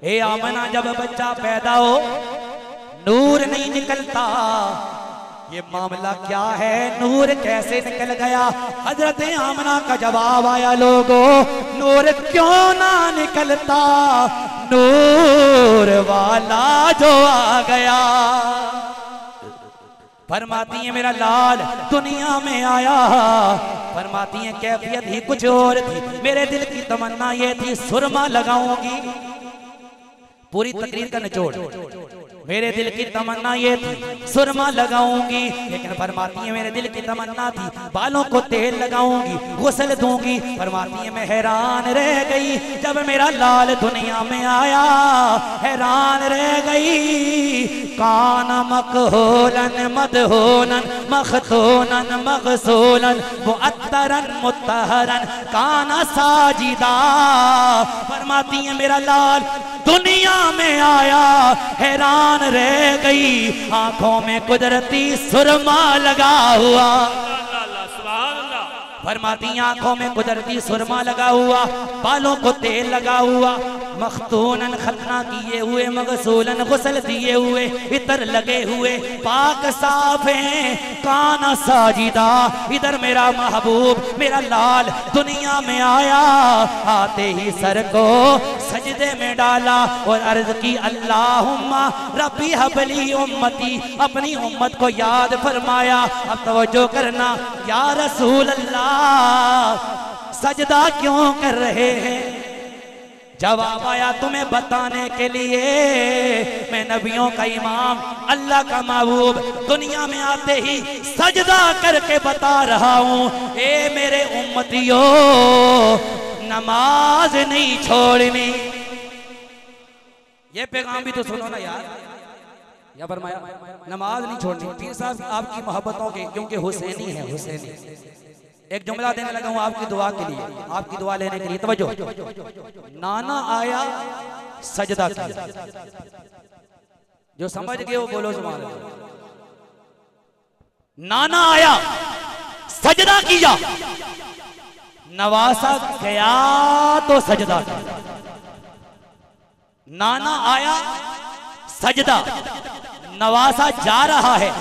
S3: हे आमना जब बच्चा पैदा हो नूर नहीं निकलता, ये मामला क्या है? नूर कैसे निकल गया? हजरत आमना का जवाब आया लोगों नूर क्यों ना निकलता? नूर वाला जो आ गया। फरमाती है मेरा लाल दुनिया में आया। फरमाती है कैफियत ही कुछ और थी, मेरे दिल की तमन्ना ये थी सुरमा लगाऊंगी। पूरी तकरीर का निचोड़, मेरे दिल की तमन्ना ये थी सुरमा लगाऊंगी, लेकिन फरमाती है मेरे दिल की तमन्ना थी बालों को तेल लगाऊंगी, गुस्ल दूंगी। फरमाती है मैं हैरान रह गई जब मेरा लाल दुनिया में आया, हैरान रह गई। कान मकहोलन मदहोलन मखतूनन मगसूलन मुअत्तरन मुत्तहरन काना साजिदा। फरमाती है मेरा लाल दुनिया में आया, हैरान रह गई, आंखों में कुदरती सुरमा लगा हुआ। फरमाती आंखों में कुदरती सुरमा लगा हुआ, बालों को तेल लगा हुआ, मखतूनन खतना किए हुए, मगसूलन गुस्ल दिए हुए, इतर लगे हुए, पाक साफ हैं, काना साजिदा। इधर मेरा महबूब मेरा लाल दुनिया में आया, आते ही सर को सजदे में डाला और अर्ज की अल्लाहुम्मा रब्बी हबली उम्मती, अपनी उम्मत को याद फरमाया। अब तवज्जो करना या रसूल अल्लाह सजदा क्यों कर रहे हैं? जवाब आया तुम्हें बताने के लिए, मैं नबियों का इमाम अल्लाह का महबूब दुनिया में आते ही सजदा करके बता रहा हूं। ए मेरे उम्मतियों नमाज नहीं छोड़नी। ये पैगाम भी तो सुनो ना यार। या फरमाया नमाज नहीं छोड़नी। पीर साहब आपकी मोहब्बतों के क्योंकि हुसैनी है, हुसैनी। एक जुमला देने लगा हूं आपकी दुआ के लिए, आपकी दुआ लेने के लिए। तवज्जो, नाना आया सजदा किया। जो समझ गए वो बोलो सुभान अल्लाह। नाना आया सजदा किया, नवासा गया तो सजदा किया। नाना आया, सजदा, नवासा जा रहा है,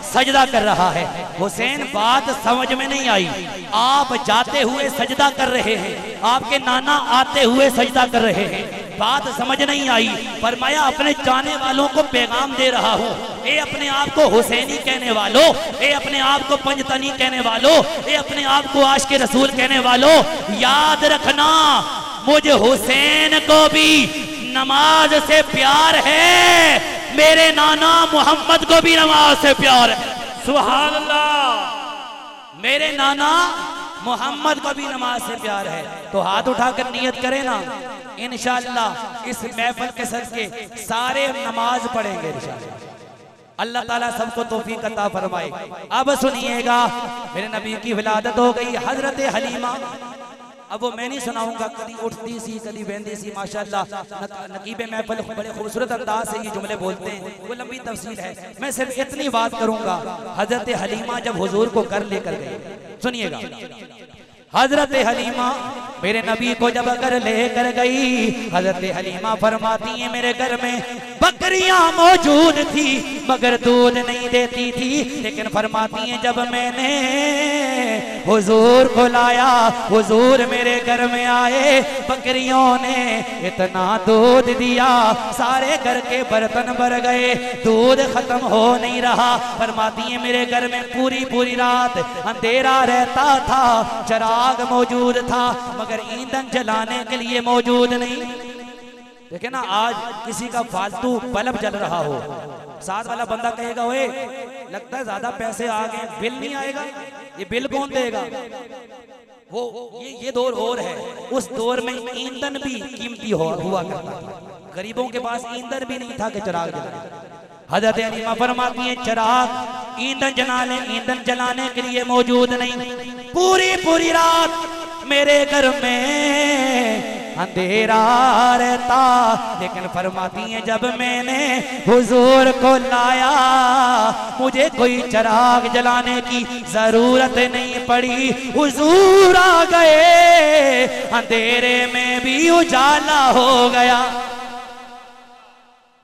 S3: सजदा कर रहा है। हुसैन बात समझ में नहीं आई। आप जाते हुए सजदा कर रहे हैं, आपके नाना आते हुए सजदा कर रहे हैं, बात समझ नहीं आई। फरमाया अपने जाने वालों को पैगाम दे रहा हूँ, ए अपने आप को हुसैनी कहने वालों, ए अपने आप को पंजतनी कहने वालों, ए अपने आप को आशिक रसूल कहने वालों, याद रखना मुझे हुसैन को भी नमाज से प्यार है, मेरे नाना मोहम्मद को भी नमाज से प्यार है।
S1: सुभान अल्लाह।
S3: मेरे नाना मोहम्मद को भी नमाज से प्यार है। तो हाथ उठाकर नियत करें ना, इंशाअल्लाह इस महफिल के सदके सारे नमाज पढ़ेंगे इंशाअल्लाह। अल्लाह ताला सबको तौफीक अता फरमाए। अब सुनिएगा, मेरे नबी की विलादत हो गई, हजरत हलीमा। अब वो मैं नहीं सुनाऊंगा, कभी उठती सी कभी बहती सी, माशाअल्लाह नकीबे महफिल बड़े खूबसूरत अंदाज से ये जुमले बोलते हैं, वो लंबी तफसील है। मैं सिर्फ इतनी बात करूंगा, हजरत हलीमा जब हुजूर को घर लेकर गए, सुनिएगा, हजरत हलीमा मेरे नबी को जब घर लेकर गई, हजरत हलीमा फरमाती है मेरे घर में बकरियां मौजूद थी मगर दूध नहीं देती थी, लेकिन फरमाती हैं जब मैंने हुजूर को लाया, हुजूर मेरे घर में आए, बकरियों ने इतना दूध दिया सारे घर के बर्तन भर गए, दूध खत्म हो नहीं रहा। फरमाती हैं मेरे घर में पूरी पूरी रात अंधेरा रहता था, चिराग मौजूद था मगर ईंधन जलाने के लिए मौजूद नहीं। देखे ना, आज किसी का फालतू बल्ब जल रहा हो, साथ वाला बंदा कहेगा ओए लगता है ज्यादा पैसे आ गए, बिल नहीं आएगा, ये बिल कौन देगा? वो ये दौर और है, उस दौर में ईंधन भी कीमती हुआ करता था, गरीबों के पास ईंधन भी नहीं था कि चिराग जलाए। हजरत हलीमा फरमाती है चिराग ईंधन जलाने, ईंधन जलाने के लिए मौजूद नहीं, पूरी पूरी रात मेरे घर में अंधेरा रहता, लेकिन फरमाती हैं जब मैंने हुजूर को लाया मुझे कोई चिराग जलाने की जरूरत नहीं पड़ी, हुजूर आ गए, अंधेरे में भी उजाला हो गया,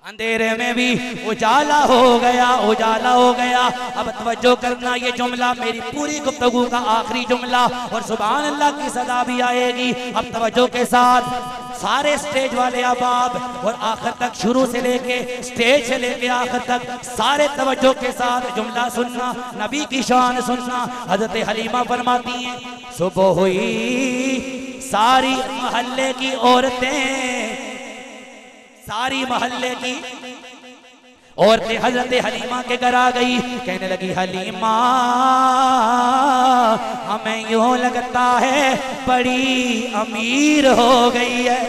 S3: अंधेरे में भी उजाला हो गया, उजाला हो गया। अब तवज्जो करना, ये जुमला मेरी पूरी गुफ्तगू का आखिरी जुमला और सुभान अल्लाह की सदा भी आएगी। अब तवज्जो के साथ सारे स्टेज वाले अहबाब और आखिर तक, शुरू से लेके स्टेज से लेके आखिर तक सारे तवज्जो के साथ जुमला सुनना, नबी की शान सुनना। हजरत हलीमा फरमाती हैं सुबह हुई, सारी मोहल्ले की औरतें, सारी मोहल्ले की औरतें हजरत हलीमा के घर आ गई, कहने लगी हलीमा हमें यूं लगता है बड़ी अमीर हो गई है,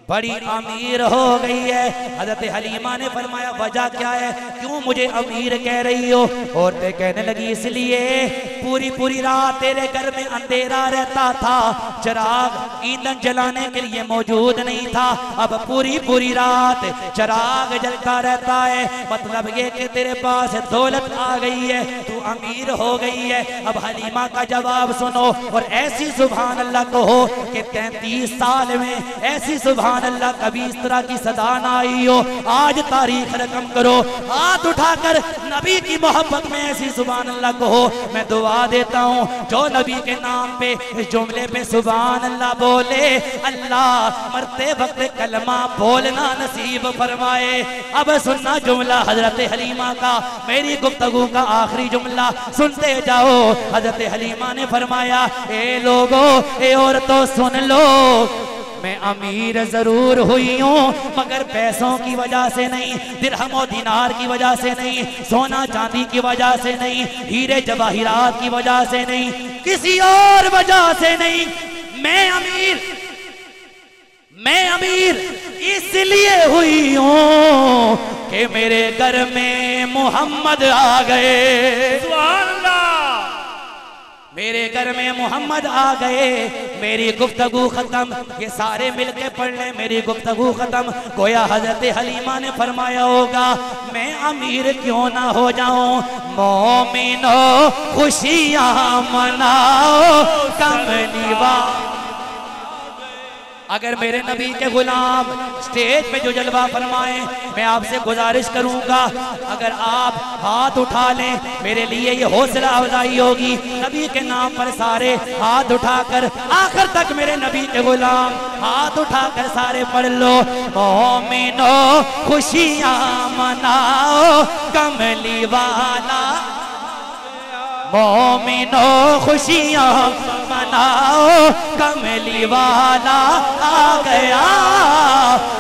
S3: बड़ी अमीर हो गई है। हजरत हलीमा ने फरमाया वजह क्या है, क्यों मुझे अमीर कह रही हो? औरतें कहने लगी इसलिए पूरी पूरी रात तेरे घर में अंधेरा रहता था, चिराग ईंधन जलाने के लिए मौजूद नहीं था, अब पूरी पूरी रात चिराग जलता रहता है, मतलब ये कि तेरे पास दौलत आ गई है, तू अमीर हो गई है। अब हलीमा का जवाब सुनो और ऐसी सुभान अल्लाह कहो कि 33 साल में ऐसी सुभान अल्लाह कभी इस तरह की सदा ना आई हो। आज तारीख रकम करो, हाथ उठाकर नबी की मोहब्बत में ऐसी सुभान अल्लाह कहो। मैं दुआ देता हूँ जो नबी के नाम पे इस जुमले पे सुभान अल्लाह बोले, अल्लाह मरते वक्त कलमा बोलना नसीब फरमाए। अब सुनना जुमला हजरत हलीमा का, मेरी गुफ्तगू का आखिरी जुमला सुनते जाओ। हजरत हलीमा ने फरमाया ए लोगो, ए औरतों सुन लो, मैं अमीर जरूर हुई हूँ मगर पैसों की वजह से नहीं, दिरहम और दिनार की वजह से नहीं, सोना चांदी की वजह से नहीं, हीरे जवाहिरात की वजह से नहीं, किसी और वजह से नहीं। मैं अमीर इसलिए हुई हूँ कि मेरे घर में मोहम्मद आ गए, सुभान अल्लाह, मेरे घर में मोहम्मद आ गए। मेरी गुफ्तगू खत्म, ये सारे मिलके पढ़ लें, मेरी गुफ्तगू खत्म। गोया हजरत हलीमा ने फरमाया होगा मैं अमीर क्यों ना हो जाऊं, मोमिनो खुशियां मनाओ, कमलीवा अगर मेरे नबी के गुलाम स्टेज पे जो जलवा फरमाएं, मैं आपसे गुजारिश करूंगा अगर आप हाथ उठा लें मेरे लिए ये हौसला अफजाई होगी। नबी के नाम पर सारे हाथ उठाकर आखिर तक मेरे नबी के गुलाम हाथ उठाकर सारे पढ़ लो। मोमिनो खुशियां मनाओ कमली वाला, मोमिनो खुशियां मनाओ कमली वाला आ गया,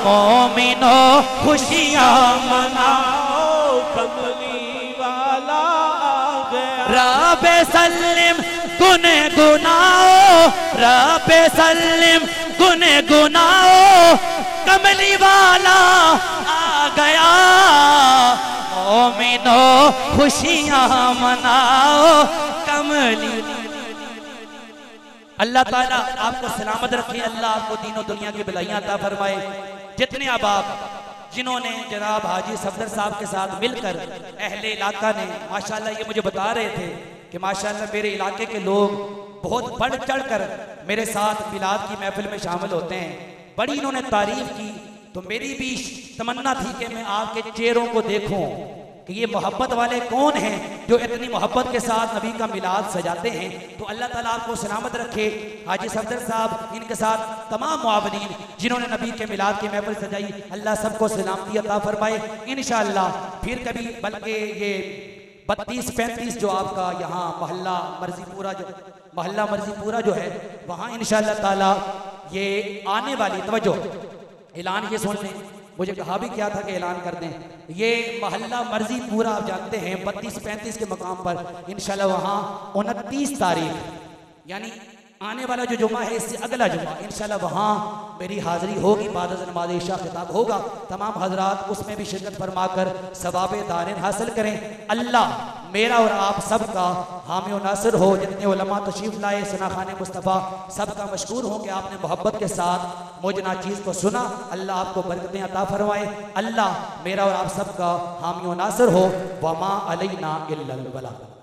S3: मोमिनो खुशियां मनाओ कमली वाला आ गया। रब्बे सल्लिम गुने गुनाओ, रब्बे सल्लिम गुने गुनाओ कमली वाला आ गया, मोमिनो खुशियां मनाओ कमली। अल्लाह ताला आपको सलामत रखे, अल्लाह आपको दीनों दुनिया की भलाइयां अता फरमाए। जितने अहबाब जिन्होंने जनाब हाजी सफदर साहब के साथ मिलकर अहले इलाका ने माशाल्लाह ये मुझे बता रहे थे कि माशाल्लाह मेरे इलाके के लोग बहुत बढ़ चढ़ कर मेरे साथ मिलाद की महफिल में शामिल होते हैं, बड़ी इन्होंने तारीफ की। तो मेरी भी तमन्ना थी कि मैं आपके चेहरों को देखूं कि ये मोहब्बत वाले कौन हैं जो इतनी मोहब्बत के साथ नबी का मिलाद सजाते हैं। तो अल्लाह ताला आपको सलामत रखे। हाजी सफदर साहब इनके साथ तमाम मुआवनीन जिन्होंने नबी के मिलाद की महफिल सजाई, अल्लाह सबको सलामती अता फरमाए इंशाअल्लाह। फिर कभी बल्कि ये 32-35 जो आपका यहाँ मोहल्ला मर्जीपुरा जो है वहाँ इंशाअल्लाह ताला ये आने वाली तवज्जो ऐलान ये सुन लें, मुझे कहा भी क्या था कि ऐलान कर दें। ये मोहल्ला मर्जीपुरा आप जानते हैं 32-35 के मकाम पर इंशाल्लाह वहाँ 29 तारीख यानी आने वाला जो जुमा है इससे अगला जुमा इंशाल्लाह वहाँ मेरी हाज़िरी होगी, बाद नमाज इशा खिताब होगा। तमाम हजरात उसमें भी शिरकत फरमाकर सवाब दारिन हासिल करें। अल्लाह मेरा और आप सबका हामी और नासिर हो। जितने उलमा तशरीफ़ लाए सना खाने मुस्तफ़ा सबका मशकूर हो कि आपने मोहब्बत के साथ मुझ नाचीज़ को सुना। अल्लाह आपको बरकतें अता फरमाए। अल्लाह मेरा और आप सबका हामी और नासिर हो। वमा अलैना इल्लल बलाग।